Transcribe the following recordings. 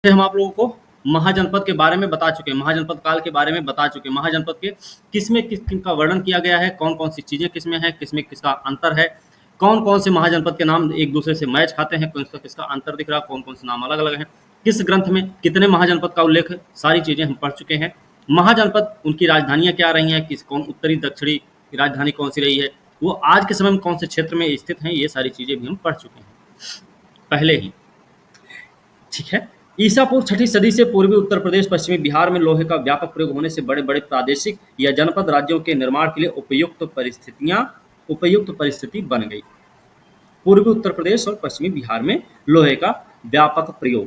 से हम आप लोगों को महाजनपद के बारे में बता चुके हैं, महाजनपद काल के बारे में बता चुके हैं। महाजनपद के किसमें किनका वर्णन किया गया है, कौन कौन सी चीजें किसमें है, किसमें किसका अंतर है, कौन कौन से महाजनपद के नाम एक दूसरे से मैच खाते हैं, किसका किसका अंतर दिख रहा है, कौन कौन से नाम अलग अलग हैं, किस ग्रंथ में कितने महाजनपद का उल्लेख, सारी चीजें हम पढ़ चुके हैं। महाजनपद उनकी राजधानियां क्या रही हैं, किस कौन उत्तरी दक्षिणी राजधानी कौन सी रही है, वो आज के समय में कौन से क्षेत्र में स्थित हैं, ये सारी चीजें भी हम पढ़ चुके हैं पहले ही। ठीक है। ईसा पूर्व 6ठी सदी से पूर्वी उत्तर प्रदेश पश्चिमी बिहार में लोहे का व्यापक प्रयोग होने से बड़े बड़े प्रादेशिक या जनपद राज्यों के निर्माण के लिए उपयुक्त परिस्थिति बन गई। पूर्वी उत्तर प्रदेश और पश्चिमी बिहार में लोहे का व्यापक प्रयोग।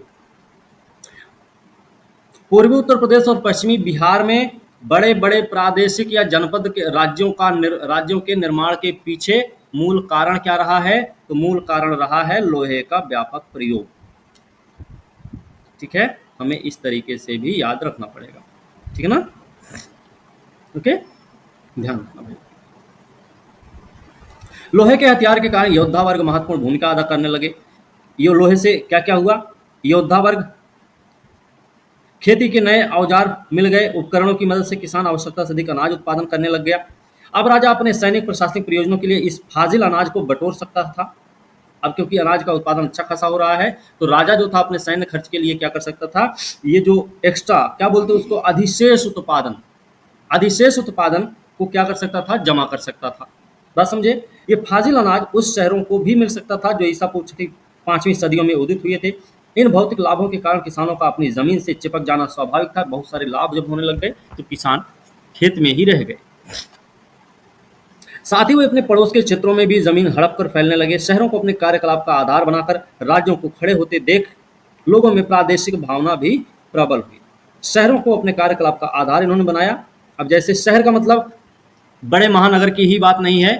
पूर्वी उत्तर प्रदेश और पश्चिमी बिहार में बड़े बड़े प्रादेशिक या जनपद के राज्यों के निर्माण के पीछे मूल कारण क्या रहा है, तो मूल कारण रहा है लोहे का व्यापक प्रयोग। ठीक है, हमें इस तरीके से भी याद रखना पड़ेगा। ठीक है ना, ओके, ध्यान रखना भाई। लोहे के हथियार के कारण योद्धा वर्ग महत्वपूर्ण भूमिका अदा करने लगे। ये लोहे से क्या क्या हुआ, योद्धा वर्ग, खेती के नए औजार मिल गए, उपकरणों की मदद से किसान आवश्यकता से अधिक अनाज उत्पादन करने लग गया। अब राजा अपने सैनिक प्रशासनिक प्रयोजनों के लिए इस फाजिल अनाज को बटोर सकता था। अब क्योंकि अनाज का उत्पादन अच्छा खासा हो रहा है, तो राजा जो था अपने सैन्य खर्च के लिए क्या कर सकता था, ये जो एक्स्ट्रा क्या बोलते हैं उसको, अधिशेष उत्पादन को क्या कर सकता था, जमा कर सकता था। बात समझे। ये फाजिल अनाज उस शहरों को भी मिल सकता था जो ईसा पूर्व 5वीं सदियों में उदित हुए थे। इन भौतिक लाभों के कारण किसानों का अपनी जमीन से चिपक जाना स्वाभाविक था। बहुत सारे लाभ जब होने लग गए तो किसान खेत में ही रह गए। साथ ही वे अपने पड़ोस के क्षेत्रों में भी जमीन हड़प कर फैलने लगे। शहरों को अपने कार्यकलाप का आधार बनाकर राज्यों को खड़े होते देख लोगों में प्रादेशिक भावना भी प्रबल हुई। शहरों को अपने कार्यकलाप का आधार इन्होंने बनाया। अब जैसे शहर का मतलब बड़े महानगर की ही बात नहीं है।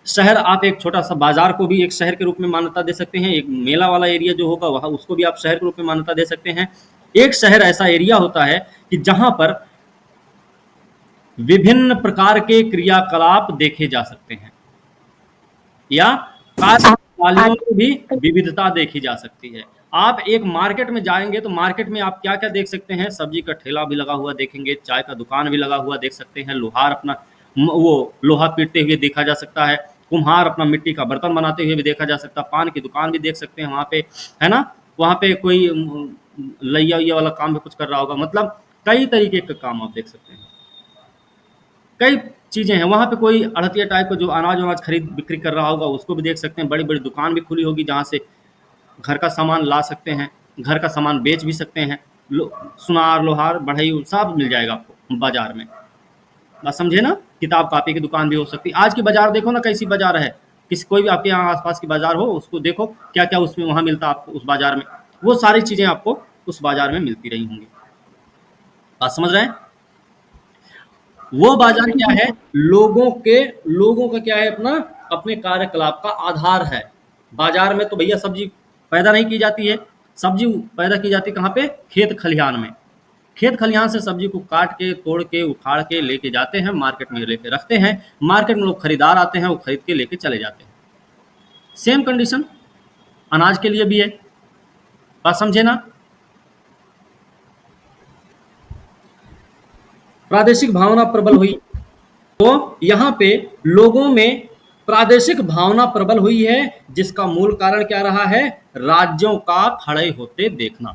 शहर आप एक छोटा सा बाजार को भी एक शहर के रूप में मान्यता दे सकते हैं। एक मेला वाला एरिया जो होगा वहाँ उसको भी आप शहर के रूप में मान्यता दे सकते हैं। एक शहर ऐसा एरिया होता है कि जहाँ पर विभिन्न प्रकार के क्रियाकलाप देखे जा सकते हैं या कार्यप्रणालियों में भी विविधता देखी जा सकती है। आप एक मार्केट में जाएंगे तो मार्केट में आप क्या क्या देख सकते हैं, सब्जी का ठेला भी लगा हुआ देखेंगे, चाय का दुकान भी लगा हुआ देख सकते हैं, लोहार अपना वो लोहा पीटते हुए देखा जा सकता है, कुम्हार अपना मिट्टी का बर्तन बनाते हुए भी देखा जा सकता है, पान की दुकान भी देख सकते हैं वहाँ पे, है ना। वहाँ पे कोई लैया वाला काम भी कुछ कर रहा होगा। मतलब कई तरीके का काम आप देख सकते हैं, कई चीज़ें हैं। वहाँ पे कोई अड़तिया टाइप का जो अनाज खरीद बिक्री कर रहा होगा उसको भी देख सकते हैं। बड़ी बड़ी दुकान भी खुली होगी जहाँ से घर का सामान ला सकते हैं, घर का सामान बेच भी सकते हैं। सुनार, लोहार, बढ़ई सब मिल जाएगा आपको बाजार में। बात समझे ना। किताब कापी की दुकान भी हो सकती है। आज की बाजार देखो ना कैसी बाजार है, किसी कोई भी आपके यहाँ आसपास की बाजार हो उसको देखो क्या क्या उसमें वहाँ मिलता है आपको उस बाजार में, वो सारी चीज़ें आपको उस बाजार में मिलती रही होंगी। बात समझ रहे हैं। वो बाजार क्या है, लोगों का क्या है, अपने कार्यकलाप का आधार है। बाजार में तो भैया सब्जी पैदा नहीं की जाती है, सब्जी पैदा की जाती है कहाँ पे, खेत खलिहान में। खेत खलिहान से सब्जी को काट के, तोड़ के, उखाड़ के लेके जाते हैं, मार्केट में लेके रखते हैं। मार्केट में लोग खरीदार आते हैं, वो खरीद के लेके चले जाते हैं। सेम कंडीशन अनाज के लिए भी है। बात समझे ना। प्रादेशिक भावना प्रबल हुई, तो यहाँ पे लोगों में प्रादेशिक भावना प्रबल हुई है, जिसका मूल कारण क्या रहा है, राज्यों का खड़े होते देखना।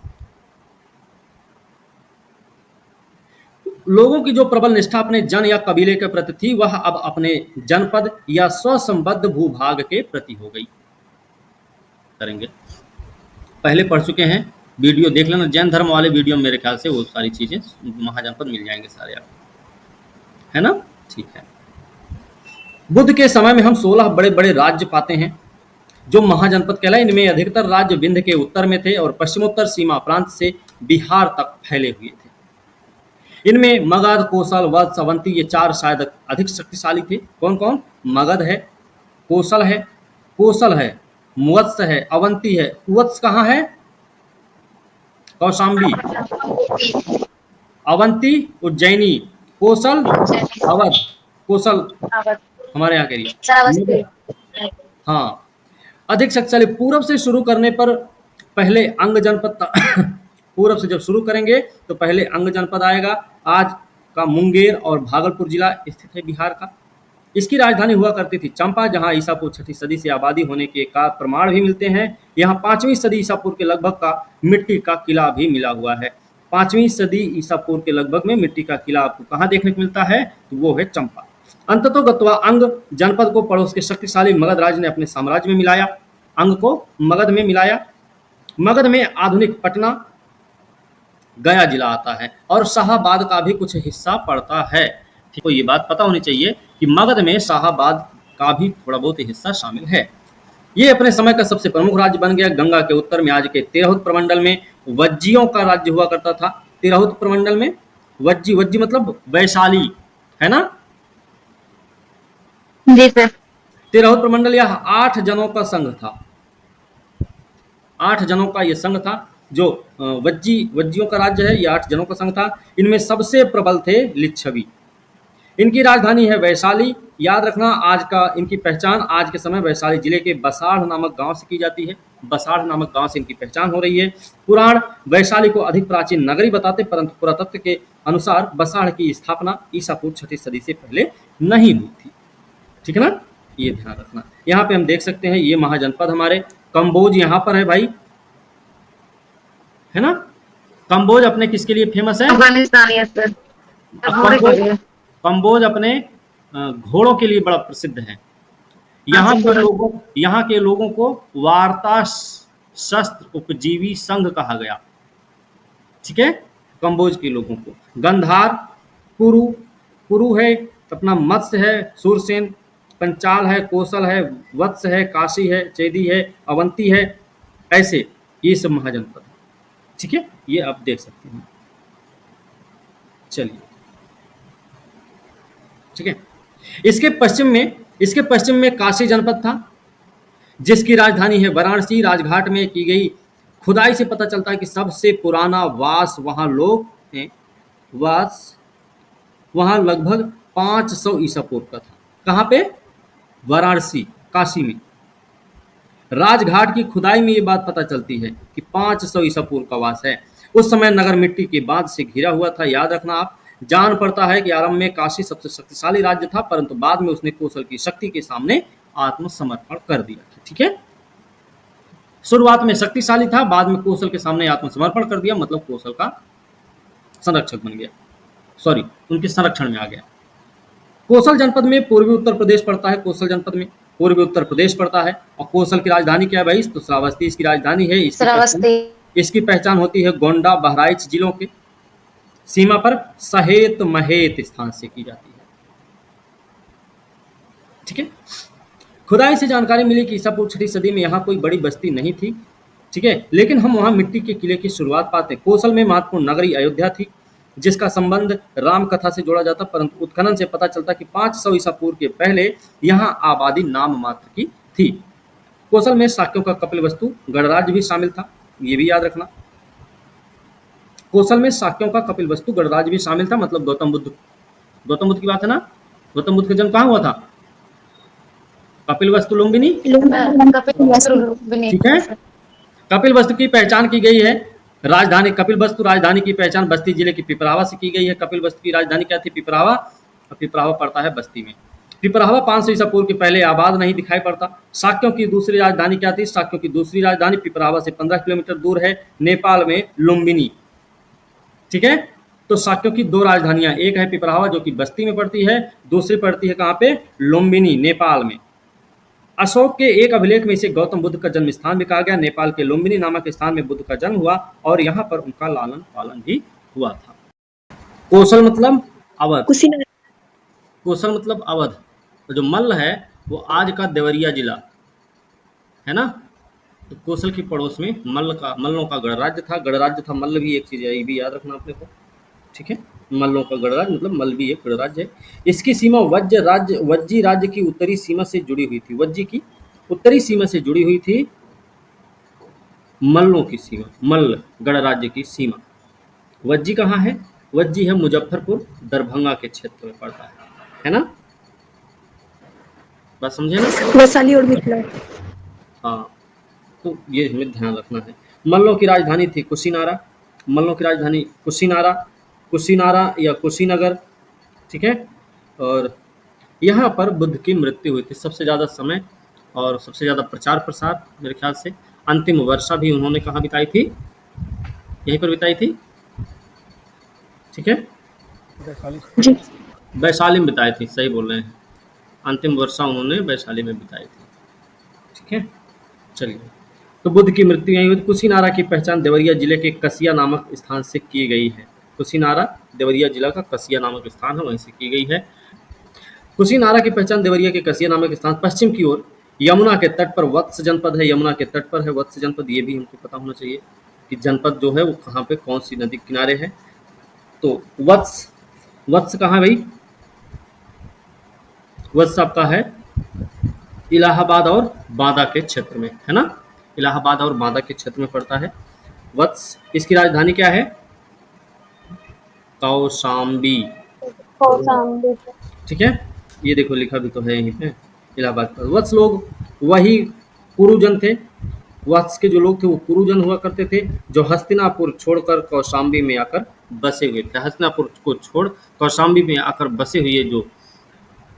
लोगों की जो प्रबल निष्ठा अपने जन या कबीले के प्रति थी, वह अब अपने जनपद या स्वसंबद्ध भूभाग के प्रति हो गई। करेंगे, पहले पढ़ चुके हैं, वीडियो देख लेना, जैन धर्म वाले वीडियो मेरे ख्याल से वो सारी चीजें महाजनपद मिल जाएंगे सारे आपको, है ना। ठीक है। बुद्ध के समय में हम 16 बड़े बड़े राज्य पाते हैं जो महाजनपद कहलाए। इनमें अधिकतर राज्य विंध्य के उत्तर में थे और पश्चिमोत्तर सीमा प्रांत से बिहार तक फैले हुए थे। इनमें मगध, कोसल, वत्स, अवंती, ये 4 शायद अधिक शक्तिशाली थे। कौन कौन, मगध है, कोसल है, वत्स है, अवंती है। वत्स कहाँ है, कौशाम्बी, अवंती उज्जैनी, कोसल अवध, कोसल हमारे यहाँ के लिए, हाँ, अधिक शक्तिशाली। पूरब से शुरू करने पर पहले अंग जनपद था पूरब से जब शुरू करेंगे तो पहले अंग जनपद आएगा, आज का मुंगेर और भागलपुर जिला स्थित है बिहार का। इसकी राजधानी हुआ करती थी चंपा, जहां ईसा पूर्व 6ठी सदी से आबादी होने के का प्रमाण भी मिलते हैं। यहाँ 5वीं सदी ईसा पूर्व के लगभग का मिट्टी का किला भी मिला हुआ है। 5वीं सदी ईसा पूर्व के लगभग में मिट्टी का किला आपको कहाँ देखने को मिलता है, तो वो है चंपा। अंततोगत्वा अंग जनपद को पड़ोस के शक्तिशाली मगध राज्य ने अपने साम्राज्य में मिलाया, अंग को मगध में मिलाया। मगध में आधुनिक पटना, गया जिला आता है और शाहाबाद का भी कुछ हिस्सा पड़ता है। ठीक है, ये बात पता होनी चाहिए कि मगध में शाहाबाद का भी थोड़ा बहुत हिस्सा शामिल है। ये अपने समय का सबसे प्रमुख राज्य बन गया। गंगा के उत्तर में आज के तिरहुत प्रमंडल में वज्जियों का राज्य हुआ करता था। तिरहुत प्रमंडल में वज्जी, वज्जी मतलब वैशाली, है ना। जी सर। तिरहुत प्रमंडल यह 8 जनों का संघ था। 8 जनों का यह संघ था। जो वज्जियों का राज्य है, ये 8 जनों का संघ था। इनमें सबसे प्रबल थे लिच्छवी। इनकी राजधानी है वैशाली। याद रखना, आज का इनकी पहचान आज के समय वैशाली जिले के बसाढ़ नामक गांव से की जाती है। बसाढ़ नामक गांव से इनकी पहचान हो रही है। पुराण वैशाली को अधिक प्राचीन नगरी बताते, परंतु पुरातत्व के अनुसार बसाढ़ की स्थापना ईसा पूर्व 6ठी सदी से पहले नहीं हुई थी। ठीक है ना, ये ध्यान रखना। यहाँ पे हम देख सकते हैं ये महाजनपद हमारे कंबोज यहाँ पर है भाई, है ना। कंबोज अपने किसके लिए फेमस है? अफगानिस्तान। Yes sir. कंबोज अपने घोड़ों के लिए बड़ा प्रसिद्ध है। यहाँ के लोगों को वार्ता शस्त्र उपजीवी संघ कहा गया। ठीक है, कंबोज के लोगों को। गंधार, कुरु, कुरु है अपना, मत्स्य है, सूरसेन, पंचाल है, कौशल है, वत्स है, काशी है, चैदी है, अवंती है, ऐसे ये सब महाजनपद है। ठीक है, ये आप देख सकते हैं। चलिए, ठीक है। इसके पश्चिम में काशी जनपद था, जिसकी राजधानी है वाराणसी। राजघाट में की गई खुदाई से पता चलता है कि सबसे पुराना वास वहां लोग हैं। वहां लगभग 500 ईसा पूर्व का था। कहाँ पे? वाराणसी, काशी में। राजघाट की खुदाई में ये बात पता चलती है कि 500 ईसा पूर्व का वास है। उस समय नगर मिट्टी के बांध से घिरा हुआ था। याद रखना, आप जान पड़ता है कि आरंभ में काशी सबसे शक्तिशाली राज्य था, परंतु बाद में उसने कौशल की शक्ति के सामने आत्मसमर्पण कर दिया था। ठीक है, शुरुआत में शक्तिशाली था, बाद में कौशल के सामने आत्मसमर्पण कर दिया, मतलब कौशल का संरक्षक बन गया, सॉरी उनके संरक्षण में आ गया। कौशल जनपद में पूर्वी उत्तर प्रदेश पड़ता है। कौशल जनपद में पूर्वी उत्तर प्रदेश पड़ता है। और कौशल की राजधानी क्या है भाई? तो श्रावस्ती इसकी राजधानी है। इसकी पहचान होती है गोंडा, बहराइच जिलों के सीमा पर सहेत महेत स्थान से की जाती है। ठीक है, खुदाई से जानकारी मिली कि ईसा पूर्व 6ठी सदी में यहाँ कोई बड़ी बस्ती नहीं थी। ठीक है, लेकिन हम वहाँ मिट्टी के किले की शुरुआत पाते हैं। कौशल में महत्वपूर्ण नगरी अयोध्या थी, जिसका संबंध राम कथा से जोड़ा जाता, परंतु उत्खनन से पता चलता कि 500 ईसा पूर्व के पहले यहाँ आबादी नाम मात्र की थी। कौशल में शाक्यों का कपिलवस्तु गणराज्य भी शामिल था, ये भी याद रखना। कौशल में शाक्यों का कपिलवस्तु गणराज्य भी शामिल था, मतलब गौतम बुद्ध की बात है ना। गौतम बुद्ध का जन्म कहाँ हुआ था? कपिलवस्तु लुम्बिनी। ठीक है, कपिलवस्तु की पहचान की गई है। राजधानी कपिलवस्तु राजधानी की पहचान बस्ती जिले की पिपरावा से की गई है। कपिलवस्तु की राजधानी क्या थी? पिपरावा। और पिपरावा पड़ता है बस्ती में। पिपरावा 500 ईसा पूर्व के पहले आबाद नहीं दिखाई पड़ता। शाक्यों की दूसरी राजधानी क्या थी? शाक्यों की दूसरी राजधानी पिपरावा से 15 किलोमीटर दूर है, नेपाल में लुम्बिनी। ठीक है, तो शाक्यों की 2 राजधानियां, एक है पिपरावा जो कि बस्ती में पड़ती है, दूसरी पड़ती है कहाँ पे? लुम्बिनी, नेपाल में। अशोक के एक अभिलेख में इसे गौतम बुद्ध का जन्म स्थान भी कहा गया। नेपाल के लुम्बिनी नामक स्थान में बुद्ध का जन्म हुआ और यहाँ पर उनका लालन पालन भी हुआ था। कौशल मतलब अवध। कौशल मतलब अवध। तो जो मल्ल है वो आज का देवरिया जिला है ना। तो कौशल की पड़ोस में मल्लों का गणराज्य था। गणराज्य था, मल्ल भी एक चीज है, ये भी याद रखना अपने को। ठीक है, मल्लों का गणराज्य मतलब मल्ल भी एक गणराज्य है। इसकी सीमा वज्जी राज्य की उत्तरी सीमा से जुड़ी हुई थी। वज्जी की उत्तरी सीमा से जुड़ी हुई थी मल्लों की सीमा, मल्ल गणराज्य की सीमा। वज्जी कहाँ है? वज्जी है मुजफ्फरपुर, दरभंगा के क्षेत्र में पड़ता है ना। बात समझे ना? वैशाली और मिथिला। हाँ, तो ये हमें ध्यान रखना है। मल्लों की राजधानी थी कुशीनारा। मल्लों की राजधानी कुशीनारा, कुशीनारा या कुशीनगर, ठीक है। और यहाँ पर बुद्ध की मृत्यु हुई थी सबसे ज़्यादा समय और सबसे ज़्यादा प्रचार प्रसार मेरे ख्याल से। अंतिम वर्षा भी उन्होंने कहाँ बिताई थी? यहीं पर बिताई थी, ठीक है। जी। वैशाली में बिताई थी, सही बोल रहे हैं। अंतिम वर्षा उन्होंने वैशाली में बिताई थी, ठीक है। चलिए, तो बुद्ध की मृत्यु यहीं हुई थी। कुशीनारा की पहचान देवरिया जिले के कसिया नामक स्थान से की गई है। कुशीनारा देवरिया जिला का कसिया नामक स्थान है, वहीं से की गई है। कुशीनारा की पहचान देवरिया के कसिया नामक स्थान पश्चिम की ओर यमुना के तट पर वत्स जनपद है। यमुना के तट पर है वत्स जनपद, ये भी हमको पता होना चाहिए कि जनपद जो है वो कहाँ पे कौन सी नदी के किनारे है। तो वत्स, वत्स कहाँ है भाई? वत्स आपका है इलाहाबाद और बांदा के क्षेत्र में, है ना। इलाहाबाद और बांदा के क्षेत्र में पड़ता है वत्स। इसकी राजधानी क्या है? कौशाम्बी, कौशाम्बी। ठीक है। ये देखो लिखा भी तो है यहीं पे, इलाहाबाद पर। वत्स लोग वही कुरुजन थे। वत्स के जो लोग थे वो कुरुजन हुआ करते थे, जो हस्तिनापुर छोड़कर कौशाम्बी में आकर बसे हुए थे। हस्तिनापुर को छोड़ कौशाम्बी में आकर बसे हुए जो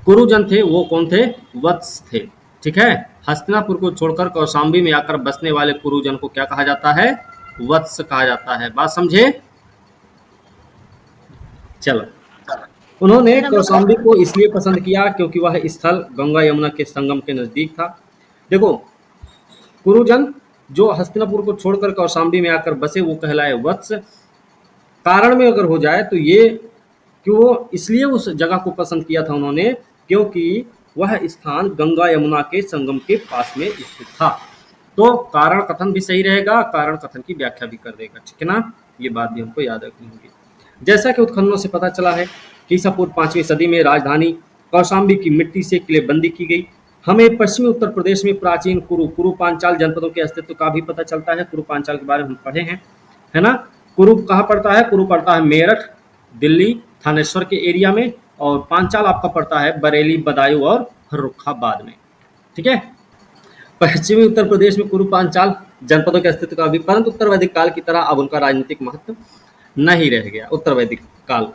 कुरुजन थे वो कौन थे? वत्स थे, ठीक है। हस्तिनापुर को छोड़कर कौशाम्बी में आकर बसने वाले कुरुजन को क्या कहा जाता है? वत्स कहा जाता है। बात समझे? चलो, उन्होंने कौशाम्बी को इसलिए पसंद किया क्योंकि वह स्थल गंगा यमुना के संगम के नजदीक था। देखो, कुरुजन जो हस्तिनापुर को छोड़कर कौशाम्बी में आकर बसे वो कहलाए वत्स। कारण में अगर हो जाए तो ये कि वो इसलिए उस जगह को पसंद किया था उन्होंने क्योंकि वह स्थान गंगा यमुना के संगम के पास में स्थित था। तो कारण कथन भी सही रहेगा, कारण कथन की व्याख्या भी कर देगा, ठीक है ना। ये बात भी हमको याद रखनी होगी। जैसा कि उत्खननों से पता चला है कि ईसा पूर्व 5वीं सदी में राजधानी कौशाम्बी की मिट्टी से किलेबंदी की गई। हमें पश्चिमी उत्तर प्रदेश में प्राचीन कुरु कुरु पांचाल जनपदों के अस्तित्व का भी पता चलता है। कुरु पांचाल के बारे में हम पढ़े हैं, है ना। कुरु कहाँ पड़ता है? कुरु पड़ता है मेरठ, दिल्ली, थानेश्वर के एरिया में। और पांचाल आपका पड़ता है बरेली, बदायूं और फर्रुखाबाद में, ठीक है। पश्चिमी उत्तर प्रदेश में कुरु पांचाल जनपदों के अस्तित्व का भी, परंतु उत्तर वैदिक काल की तरह अब उनका राजनीतिक महत्व नहीं रह गया। उत्तर वैदिक काल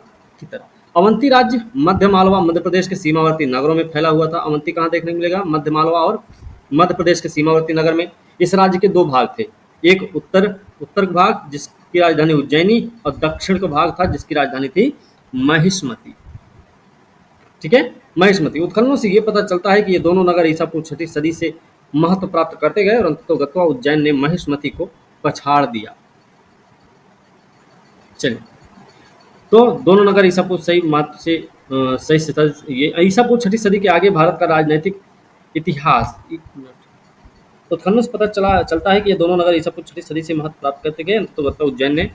की तरह अवंती राज्य मध्य मालवा मध्य प्रदेश के सीमावर्ती नगरों में फैला हुआ था। अवंती कहाँ देखने को मिलेगा? मध्य मालवा और मध्य प्रदेश के सीमावर्ती नगर में। इस राज्य के दो भाग थे, एक उत्तर उत्तर भाग जिसकी राजधानी उज्जैनी और दक्षिण का भाग था जिसकी राजधानी थी महिष्मती, ठीक है। महिष्मती। उत्खननों से ये पता चलता है कि ये दोनों नगर ईसा पूर्व 6वीं सदी से महत्व प्राप्त करते गए और अंततोगत्वा उज्जैन ने महिष्मती को पछाड़ दिया। चलिए, तो दोनों नगर ईसा पूर्व सही मात्र से सही सदी, ये ईसा पूर्व 6वीं सदी के आगे भारत का राजनीतिक इतिहास। उत्खननों से पता चलता है कि ये दोनों नगर ईसा पूर्व 6वीं सदी से महत्व प्राप्त करते गए, तो उज्जैन ने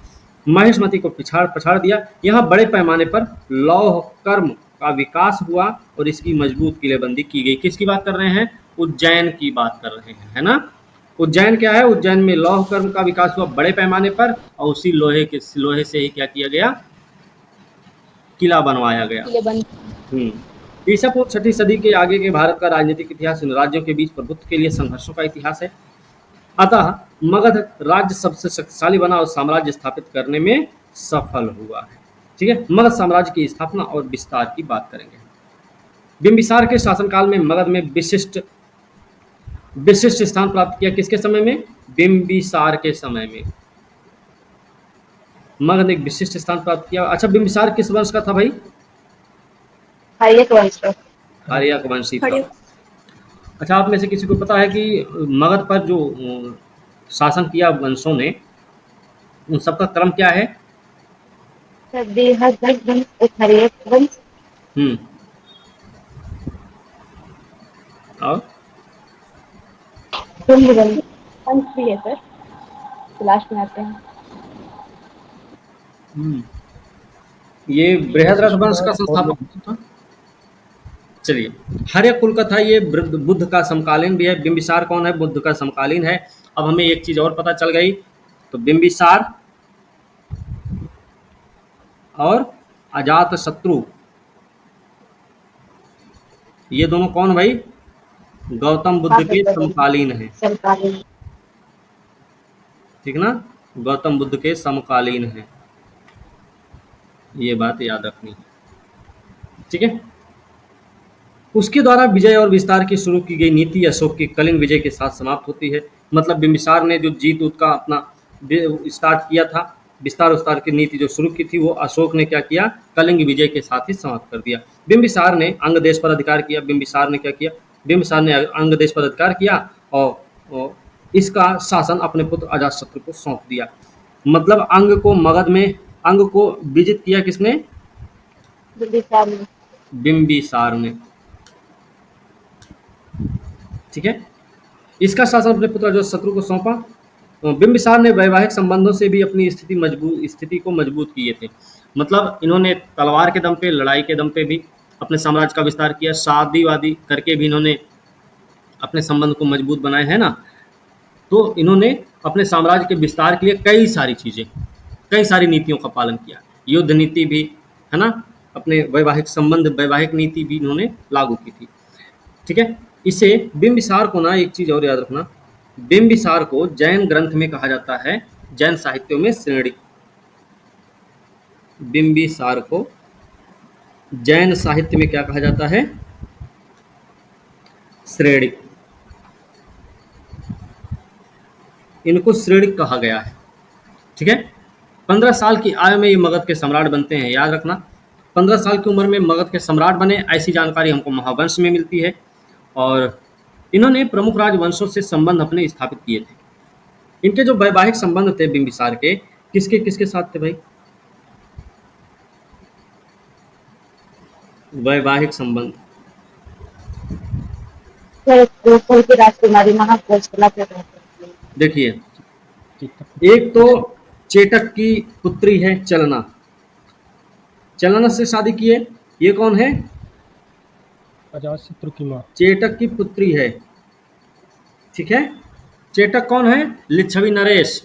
महिष्मती को पछाड़ दिया। यहाँ बड़े पैमाने पर लौह कर्म का विकास हुआ और इसकी मजबूत किलेबंदी की गई। किसकी बात कर रहे हैं? उज्जैन की बात कर रहे हैं, है ना। उज्जैन क्या है? उज्जैन में लौह कर्म का विकास हुआ बड़े पैमाने पर और उसी लोहे से ही क्या किया गया? किला बनवाया गया। ईसा पूर्व 6वीं सदी के आगे के भारत का राजनीतिक इतिहास इन राज्यों के बीच प्रभुत्व के लिए संघर्षों का इतिहास है। अतः मगध राज्य सबसे शक्तिशाली बना और साम्राज्य स्थापित करने में सफल हुआ है, ठीक है। मगध साम्राज्य की स्थापना और विस्तार की बात करेंगे। बिंबिसार के शासनकाल में मगध में विशिष्ट स्थान प्राप्त किया। किसके समय में? बिंबिसार के समय में मगध ने एक विशिष्ट स्थान प्राप्त किया। अच्छा, बिंबिसार किस वंश का था भाई? आर्यक वंश का। आर्यक वंशी था। अच्छा, आप में से किसी को पता है कि मगध पर जो शासन किया वंशों ने, उन सबका क्रम क्या है? हम्म, और वंश भी है सर, लास्ट में आते हैं। ये बृहद्रथ वंश का संस्थापक था। चलिए, हर्यक कुल का था ये, बुद्ध का समकालीन भी है। बिंबिसार कौन है? बुद्ध का समकालीन है। अब हमें एक चीज और पता चल गई, तो बिंबिसार और अजात शत्रु ये दोनों कौन भाई? गौतम बुद्ध के समकालीन है, ठीक ना। गौतम बुद्ध के समकालीन हैं, ये बात याद रखनी है। ठीक है। उसके द्वारा विजय और विस्तार की शुरू की गई नीति अशोक की कलिंग विजय के साथ समाप्त होती है। मतलब बिंबिसार ने जो जीत उत का अपना स्टार्ट किया था, विस्तार उस्तार की नीति जो शुरू की थी, वो अशोक ने क्या किया, कलिंग विजय के साथ ही समाप्त कर दिया। बिंबिसार ने अंग देश पर अधिकार किया। बिंबिसार ने क्या किया, बिंबिसार ने अंग देश पर अधिकार किया और इसका शासन अपने पुत्र अजातशत्रु को सौंप दिया। मतलब अंग को मगध में, अंग को विजित किया किसने, बिंबिसार ने। बिंबिसार ने। ठीक है। इसका शासन अपने पुत्र अजातशत्रु को सौंपा। बिंबिसार ने वैवाहिक संबंधों से भी अपनी स्थिति को मजबूत किए थे। मतलब इन्होंने तलवार के दम पे, लड़ाई के दम पे भी अपने साम्राज्य का विस्तार किया, शादी वादी करके भी इन्होंने अपने संबंध को मजबूत बनाए, है ना। तो इन्होंने अपने साम्राज्य के विस्तार के लिए कई सारी चीज़ें, कई सारी नीतियों का पालन किया। युद्ध नीति भी, है ना, अपने वैवाहिक संबंध, वैवाहिक नीति भी इन्होंने लागू की थी। ठीक है। इसे बिंबिसार को ना एक चीज़ और याद रखना, बिंबिसार को जैन ग्रंथ में कहा जाता है, जैन साहित्यों में श्रेणिक। बिंबिसार को जैन साहित्य में क्या कहा जाता है, श्रेणिक। इनको श्रेणिक कहा गया है। ठीक है। 15 साल की आयु में ये मगध के सम्राट बनते हैं, याद रखना। 15 साल की उम्र में मगध के सम्राट बने, ऐसी जानकारी हमको महावंश में मिलती है। और इन्होंने प्रमुख राजवंशों से संबंध अपने स्थापित किए थे। इनके जो वैवाहिक संबंध थे बिंबिसार के, किसके किसके साथ थे भाई, वैवाहिक संबंध। कोसल की राजकुमारी महाकोसला के रहते हैं। देखिए, एक तो चेटक की पुत्री है चलना, चलना से शादी की है। ये कौन है, अजातशत्रु की माँ। चेटक की पुत्री है। ठीक है। चेटक कौन है, लिच्छवी नरेश,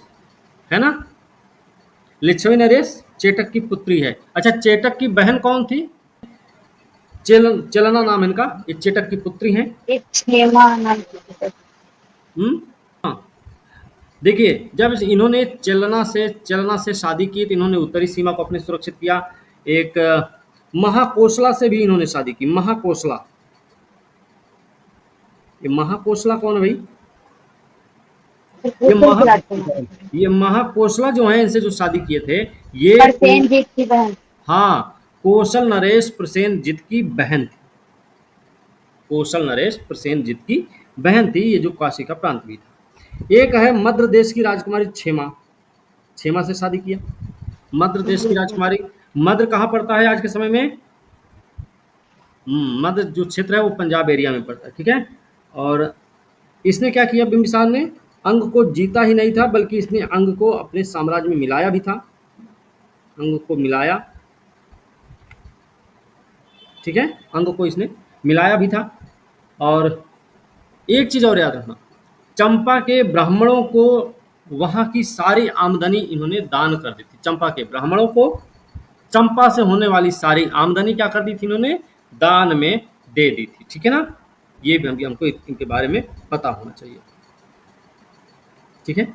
है ना। लिच्छवी नरेश चेटक की पुत्री है। अच्छा, चेटक की बहन कौन थी, चलना नाम इनका, ये चेटक की पुत्री हैं। एक क्षेमा नाम की थी। हाँ। देखिए, जब इन्होंने चलना से शादी की तो इन्होंने उत्तरी सीमा को अपने सुरक्षित किया। एक महाकोशला से भी इन्होंने शादी की, महाकोशला। ये महाकोशला कौन है भाई, ये महाकोशला जो है, इनसे जो शादी किए थे ये, प्रसेनजीत की बहन। हाँ, कौशल नरेश प्रसेनजीत की बहन थी। कौशल नरेश प्रसेनजीत की बहन थी, ये जो काशी का प्रांत भी था। एक है मद्र देश की राजकुमारी क्षेमा, क्षेमा से शादी किया। मद्र देश की राजकुमारी, मद्र कहाँ पड़ता है आज के समय में, मध्य जो क्षेत्र है वो पंजाब एरिया में पड़ता है। ठीक है। और इसने क्या किया, बिंबिसार ने अंग को जीता ही नहीं था, बल्कि इसने अंग को अपने साम्राज्य में मिलाया भी था, अंग को मिलाया। ठीक है। अंग को इसने मिलाया भी था। और एक चीज़ और याद रखना, चंपा के ब्राह्मणों को वहाँ की सारी आमदनी इन्होंने दान कर दी थी। चंपा के ब्राह्मणों को चंपा से होने वाली सारी आमदनी क्या कर दी थी, इन्होंने दान में दे दी थी। ठीक है ना। ये भी हमको इनके बारे में पता होना चाहिए। ठीक है।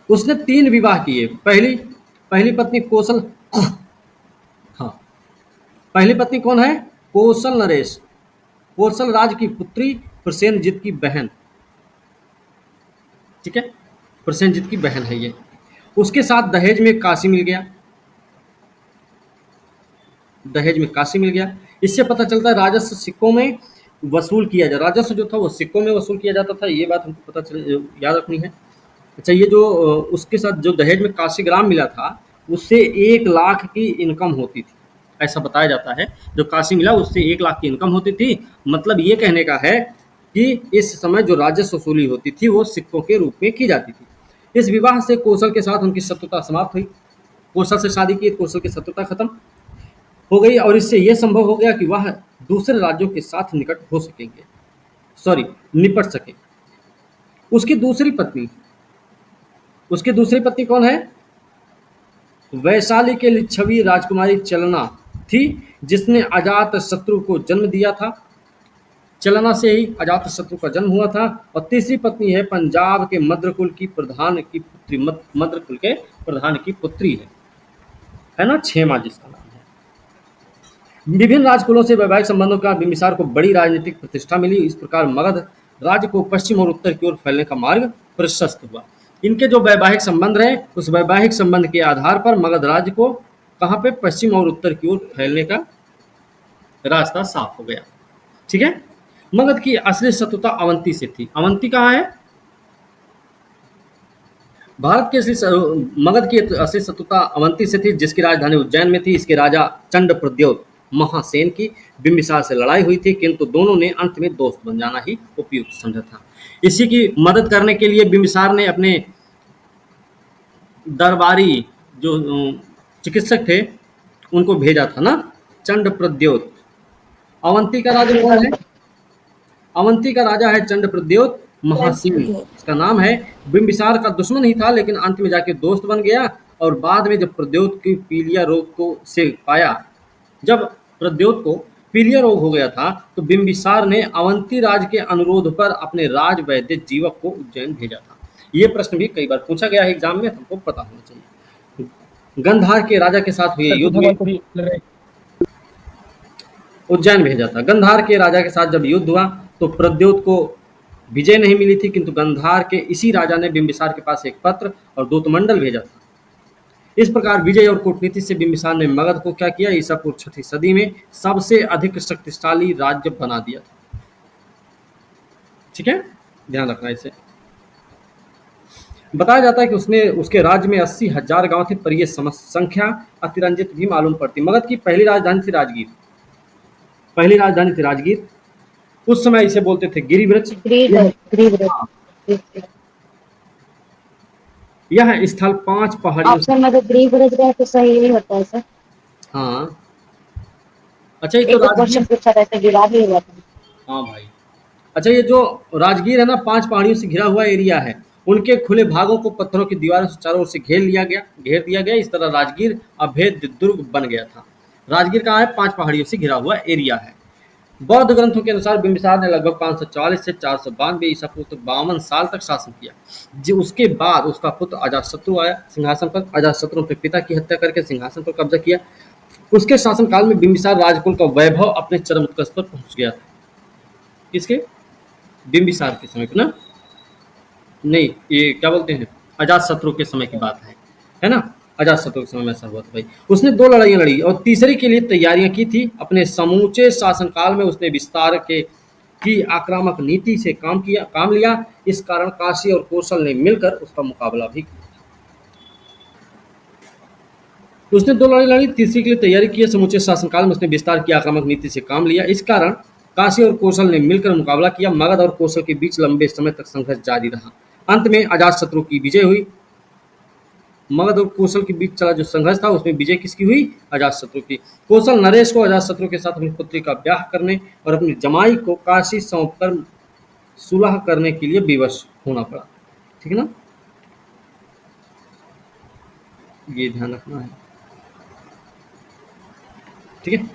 उसने 3 विवाह किए। पहली पत्नी कौशल, हाँ, पहली पत्नी कौन है, कौशल नरेश, कौशल राज की पुत्री, प्रसेनजीत की बहन। ठीक है। प्रसेनजीत की बहन है ये। उसके साथ दहेज में काशी मिल गया, दहेज में काशी मिल गया। इससे पता चलता है राजस्व सिक्कों में वसूल किया जाता, राजस्व जो था वो सिक्कों में वसूल किया जाता था। ये बात हमको पता चल, याद रखनी है। अच्छा, ये जो उसके साथ जो दहेज में काशी ग्राम मिला था, उससे 1 लाख की इनकम होती थी, ऐसा बताया जाता है। जो काशी मिला उससे 1 लाख की इनकम होती थी। मतलब ये कहने का है कि इस समय जो राजस्व वसूली होती थी वो सिक्कों के रूप में की जाती थी। इस विवाह से कौशल के साथ उनकी शत्रुता समाप्त हुई। कौशल से शादी की, कौशल की शत्रुता खत्म हो गई, और इससे यह संभव हो गया कि वह दूसरे राज्यों के साथ निकट हो सकेंगे, निपट सके। उसकी दूसरी पत्नी कौन है, वैशाली के लिच्छवी राजकुमारी चलना थी, जिसने अजात शत्रु को जन्म दिया था। चलना से ही अजातशत्रु का जन्म हुआ था। और तीसरी पत्नी है पंजाब के मद्रकुल की प्रधान की पुत्री, मद्रकुल के प्रधान की पुत्री है ना, क्षेमा जिसका नाम है। विभिन्न राजकुलों से वैवाहिक संबंधों का बिंबिसार को बड़ी राजनीतिक प्रतिष्ठा मिली। इस प्रकार मगध राज्य को पश्चिम और उत्तर की ओर फैलने का मार्ग प्रशस्त हुआ। इनके जो वैवाहिक संबंध रहे, उस वैवाहिक संबंध के आधार पर मगध राज्य को कहाँ पे, पश्चिम और उत्तर की ओर फैलने का रास्ता साफ हो गया। ठीक है। मगध की असली शत्रुता अवंती से थी। अवंती कहाँ है? भारत की मगध की असली शत्रुता अवंती से थी, जिसकी राजधानी उज्जैन में थी। इसके राजा चंड प्रद्योत महासेन की बिंबिसार से लड़ाई हुई थी, किंतु दोनों ने अंत में दोस्त बन जाना ही उपयुक्त समझा था। इसी की मदद करने के लिए बिंबिसार ने अपने दरबारी जो चिकित्सक थे उनको भेजा था ना, चंड प्रद्योत। अवंती का राजा कौन है? अवंती का राजा है चंड प्रद्योत महासेन, इसका नाम है। बिंबिसार का दुश्मन ही था, लेकिन अंत में जाके दोस्त बन गया। और बाद में जब प्रद्योत की पीलिया रोग को से पाया, जब प्रद्योत को पीलिया रोग हो गया था, तो बिंबिसार ने अवंती राज के अनुरोध पर अपने राज वैद्य जीवक को उज्जैन भेजा था। ये प्रश्न भी कई बार पूछा गया है एग्जाम में, तुमको पता होना चाहिए। गंधार के राजा के साथ हुए युद्ध में उज्जैन भेजा था। गंधार के राजा के साथ जब युद्ध हुआ तो प्रद्योत को विजय नहीं मिली थी, किंतु गंधार के इसी राजा ने बिंबिसार के पास एक पत्र और दूतमंडल भेजा था। इस प्रकार विजय और कूटनीति से बिंबिसार ने मगध को क्या किया, ईसा पूर्व 6वीं सदी में सबसे अधिक शक्तिशाली राज्य बना दिया था। ठीक है, ध्यान रखना इसे। बताया जाता है कि उसके राज्य में 80,000 गांव थे, पर यह संख्या अतिरंजित भी मालूम पड़ती। मगध की पहली राजधानी थी राजगीर। पहली राजधानी थी राजगीर। उस समय इसे बोलते थे गिरिव्रज। यह स्थल 5 पहाड़ियों ऑप्शन में तो गिरिव्रज रहे तो सही नहीं होता है सर। हाँ, अच्छा, ये एक तो क्वेश्चन पूछा था तो गिरा भी हुआ था। हाँ भाई, अच्छा, ये जो राजगीर है ना, 5 पहाड़ियों से घिरा हुआ एरिया है। उनके खुले भागों को पत्थरों की दीवारों से चारों ओर से घेर दिया गया। इस तरह राजगीर अभेद्य दुर्ग बन गया था। राजगीर कहाँ है? 5 पहाड़ियों से घिरा हुआ एरिया है। बौद्ध ग्रंथों के अनुसार बिंबिसार ने लगभग 544 से 492 ईसा पूर्व तक 52 साल तक शासन किया। जो उसके बाद उसका पुत्र अजातशत्रु आया सिंहासन पर। अजातशत्रु ने पिता की हत्या करके सिंहासन पर कब्जा किया। उसके शासनकाल में बिंबिसार राजकुल का वैभव अपने चरम उत्कर्ष पर पहुंच गया था। किसके? बिंबिसार के समय पे ना, नहीं, ये क्या बोलते हैं, अजातशत्रु के समय की बात है ना। अजातशत्रु के समय में ऐसा हुआ था भाई। उसने 2 लड़ाइयां लड़ी और तीसरी के लिए तैयारियां की थी। अपने समूचे शासनकाल में उसने विस्तार की आक्रामक नीति से काम लिया। इस कारण काशी और कौशल ने मिलकर उसका मुकाबला भी किया। उसने 2 लड़ाई लड़ी, तीसरी के लिए तैयारी की है। समूचे शासनकाल में उसने विस्तार की आक्रामक नीति से काम लिया। इस कारण काशी और कौशल ने मिलकर मुकाबला किया। मगध और कौशल के बीच लंबे समय तक संघर्ष जारी रहा। अंत में अजातशत्रु की विजय हुई। मगध और कौशल के बीच चला जो संघर्ष था, उसमें विजय किसकी हुई? अजातशत्रु की। कौशल नरेश को अजातशत्रु के साथ अपनी पुत्री का ब्याह करने और अपनी जमाई को काशी सौंपकर सुलह करने के लिए विवश होना पड़ा। ठीक है ना, ये ध्यान रखना है। ठीक है,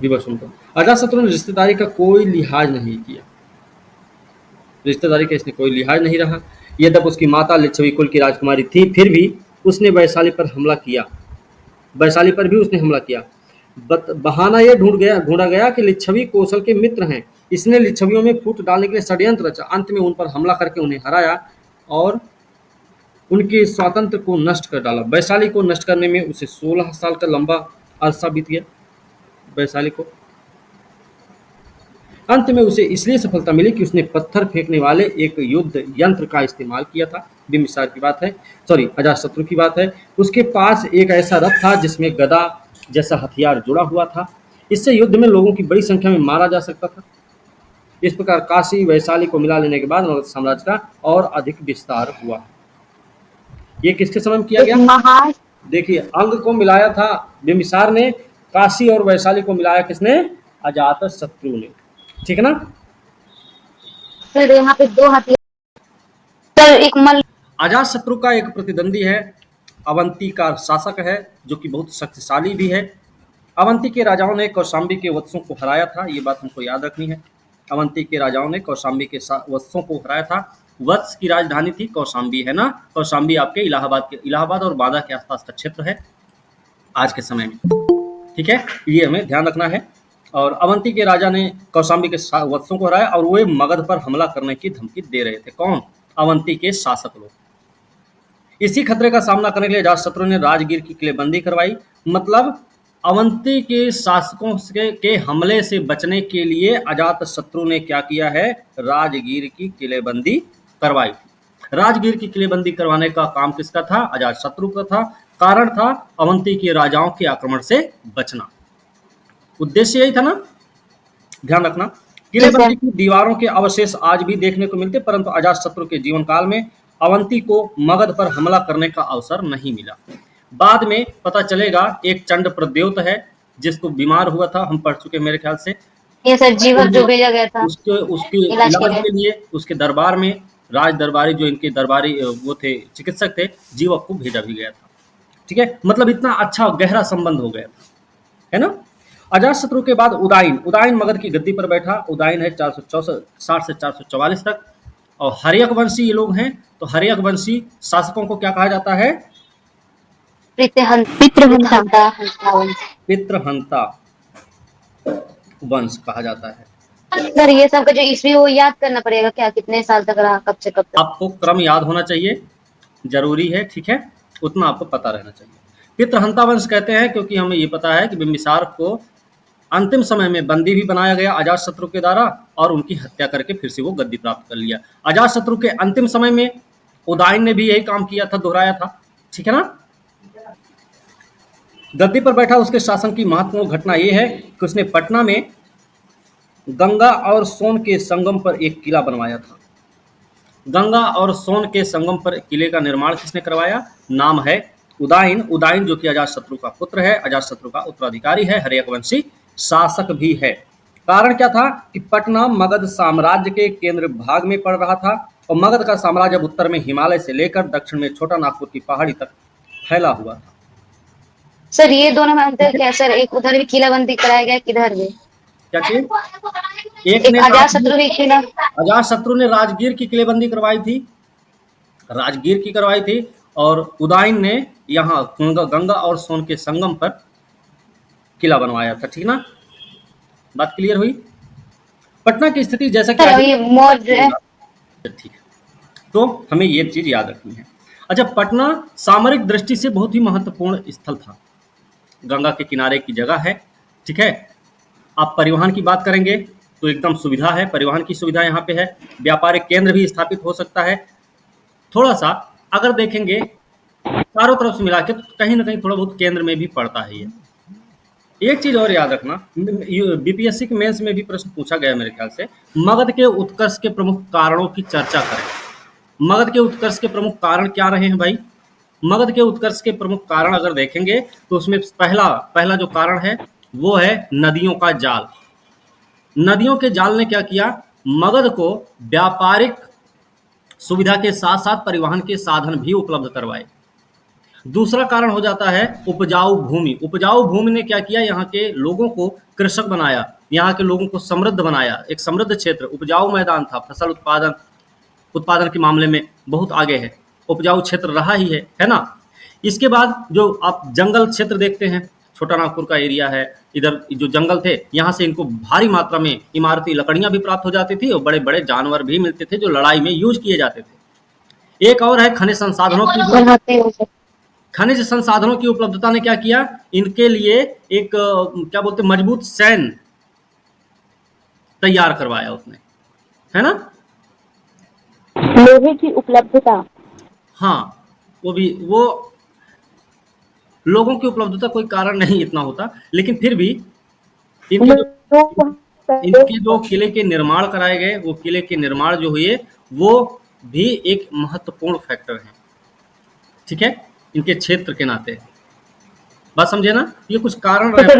विवश होना। अजातशत्रु ने रिश्तेदारी का कोई लिहाज नहीं किया। रिश्तेदारी का इसने कोई लिहाज नहीं रहा। यद्यपि उसकी माता लिच्छवी कुल की राजकुमारी थी, फिर भी उसने वैशाली पर हमला किया। वैशाली पर भी उसने हमला किया। बहाना यह ढूंढा गया कि लिच्छवी कौशल के मित्र हैं। इसने लिच्छवियों में फूट डालने के लिए षड्यंत्र रचा। अंत में उन पर हमला करके उन्हें हराया और उनके स्वातंत्र को नष्ट कर डाला। वैशाली को नष्ट करने में उसे 16 साल का लंबा अरसा बीत गया। वैशाली को अंत में उसे इसलिए सफलता मिली कि उसने पत्थर फेंकने वाले एक युद्ध यंत्र का इस्तेमाल किया था। बिंबिसार की बात है, सॉरी, अजातशत्रु की बात है। उसके पास एक ऐसा रथ था जिसमें गदा जैसा हथियार जुड़ा हुआ था। इससे युद्ध में लोगों की बड़ी संख्या में मारा जा सकता था। इस प्रकार काशी वैशाली को मिला लेने के बाद मगध साम्राज्य का और अधिक विस्तार हुआ। ये किसके समय में किया गया? देखिए, अंग को मिलाया था बिंबिसार ने, काशी और वैशाली को मिलाया किसने? अजातशत्रु ने। ठीक है ना। सर यहाँ पे 2 हथियार, एक मल। अजातशत्रु का एक प्रतिद्वंदी है, अवंती का शासक है, जो कि बहुत शक्तिशाली भी है। अवंती के राजाओं ने कौशाम्बी के वत्सों को हराया था, ये बात हमको याद रखनी है। अवंती के राजाओं ने कौशाम्बी के वत्सों को हराया था। वत्स की राजधानी थी कौशाम्बी, है ना। कौशाम्बी आपके इलाहाबाद और बांदा के आसपास का क्षेत्र है आज के समय में, ठीक है, ये हमें ध्यान रखना है। और अवंती के राजा ने कौशाम्बी के वत्सों को हराया और वे मगध पर हमला करने की धमकी दे रहे थे। कौन? अवंती के शासक लोग। इसी खतरे का सामना करने के लिए अजातशत्रु ने राजगीर की किलेबंदी करवाई। मतलब अवंती के शासकों के हमले से बचने के लिए अजातशत्रु ने क्या किया है? राजगीर की किलेबंदी करवाई थी। राजगीर की किलेबंदी करवाने का काम किसका था? अजातशत्रु का था। कारण था अवंती के राजाओं के आक्रमण से बचना। उद्देश्य यही था ना, ध्यान रखना। किलेबंदी की दीवारों के अवशेष आज भी देखने को मिलते, परंतु अजातशत्रु के जीवन काल में अवंती को मगध पर हमला करने का अवसर नहीं मिला। बाद में पता चलेगा एक चंड प्रद्योत है जिसको बीमार हुआ था, हम पढ़ चुके मेरे ख्याल से, ये सर जीवक जो भेजा गया था उसके इलाज के लिए उसके दरबार में राज दरबारी जो इनके दरबारी वो थे, चिकित्सक थे, जीवक को भेजा भी गया था। ठीक है, मतलब इतना अच्छा गहरा संबंध हो गया था, है ना। अजातशत्रु के बाद उदायन मगध की गद्दी पर बैठा। उदायन है 460 से 444 तक। और हर्यक वंशी ये लोग हैं। तो हर्यक वंशी शासकों को क्या कहा जाता है? पितृहंता वंश कहा जाता है। सर ये सब का जो ईस्वी वो याद करना पड़ेगा क्या, कितने साल तक रहा, कब से कब तक? आपको क्रम याद होना चाहिए, जरूरी है, ठीक है, उतना आपको पता रहना चाहिए। पितृहंता वंश कहते हैं क्योंकि हमें ये पता है कि बिंबिसार को अंतिम समय में बंदी भी बनाया गया अजातशत्रु के द्वारा और उनकी हत्या करके फिर से वो गद्दी प्राप्त कर लिया। अजातशत्रु के अंतिम समय में उदायन ने भी यही काम किया था, दोहराया था, ठीक है ना। गद्दी पर बैठा उसके शासन की महत्वपूर्ण घटना यह है कि उसने पटना में गंगा और सोन के संगम पर एक किला बनवाया था। गंगा और सोन के संगम पर किले का निर्माण किसने करवाया? नाम है उदायन जो कि अजातशत्रु का पुत्र है, अजातशत्रु का उत्तराधिकारी है, हर्यक वंशी शासक भी है। कारण क्या था कि पटना मगध साम्राज्य के केंद्र भाग में पड़ रहा था और मगध का साम्राज्य अब उत्तर में हिमालय से लेकर दक्षिण में छोटा नागपुर की पहाड़ी तक फैला हुआ था। सर ये दोनों में अंतर क्या सर? एक उधर भी किलाबंदी कराया गया, किधर भी क्या चीज? एक ने अजातशत्रु ने राजगीर की किलेबंदी करवाई थी, राजगीर की करवाई थी, और उदायन ने यहाँ गंगा और सोन के संगम पर किला बनवाया था, ठीक ना। बात क्लियर हुई? पटना की स्थिति जैसा कि ठीक है, तो हमें ये चीज याद रखनी है। अच्छा, पटना सामरिक दृष्टि से बहुत ही महत्वपूर्ण स्थल था, गंगा के किनारे की जगह है, ठीक है। आप परिवहन की बात करेंगे तो एकदम सुविधा है, परिवहन की सुविधा यहाँ पे है, व्यापारिक केंद्र भी स्थापित हो सकता है। थोड़ा सा अगर देखेंगे चारों तरफ से मिला के तो कहीं ना कहीं थोड़ा बहुत केंद्र में भी पड़ता है ये। एक चीज और याद रखना, बीपीएससी के मेंस में भी प्रश्न पूछा गया मेरे ख्याल से, मगध के उत्कर्ष के प्रमुख कारणों की चर्चा करें। मगध के उत्कर्ष के प्रमुख कारण क्या रहे हैं भाई? मगध के उत्कर्ष के प्रमुख कारण अगर देखेंगे तो उसमें पहला जो कारण है वो है नदियों का जाल। नदियों के जाल ने क्या किया? मगध को व्यापारिक सुविधा के साथ साथ परिवहन के साधन भी उपलब्ध करवाए। दूसरा कारण हो जाता है उपजाऊ भूमि। उपजाऊ भूमि ने क्या किया? यहाँ के लोगों को कृषक बनाया, यहाँ के लोगों को समृद्ध बनाया। एक समृद्ध क्षेत्र, उपजाऊ मैदान था, फसल उत्पादन के मामले में बहुत आगे है, उपजाऊ क्षेत्र रहा ही है ना। इसके बाद जो आप जंगल क्षेत्र देखते हैं, छोटा नागपुर का एरिया है, इधर जो जंगल थे यहाँ से इनको भारी मात्रा में इमारती लकड़ियाँ भी प्राप्त हो जाती थी और बड़े बड़े जानवर भी मिलते थे जो लड़ाई में यूज किए जाते थे। एक और है खनिज संसाधनों की उपलब्धता ने क्या किया? इनके लिए एक क्या बोलते मजबूत सैन्य तैयार करवाया उसने, है ना। लोहे की उपलब्धता, हाँ, वो लोगों की उपलब्धता कोई कारण नहीं इतना होता, लेकिन फिर भी इनके जो किले के निर्माण कराए गए, वो किले के निर्माण जो हुए वो भी एक महत्वपूर्ण फैक्टर है, ठीक है, इनके क्षेत्र के नाते। बात समझे ना? ये कुछ कारण रहे।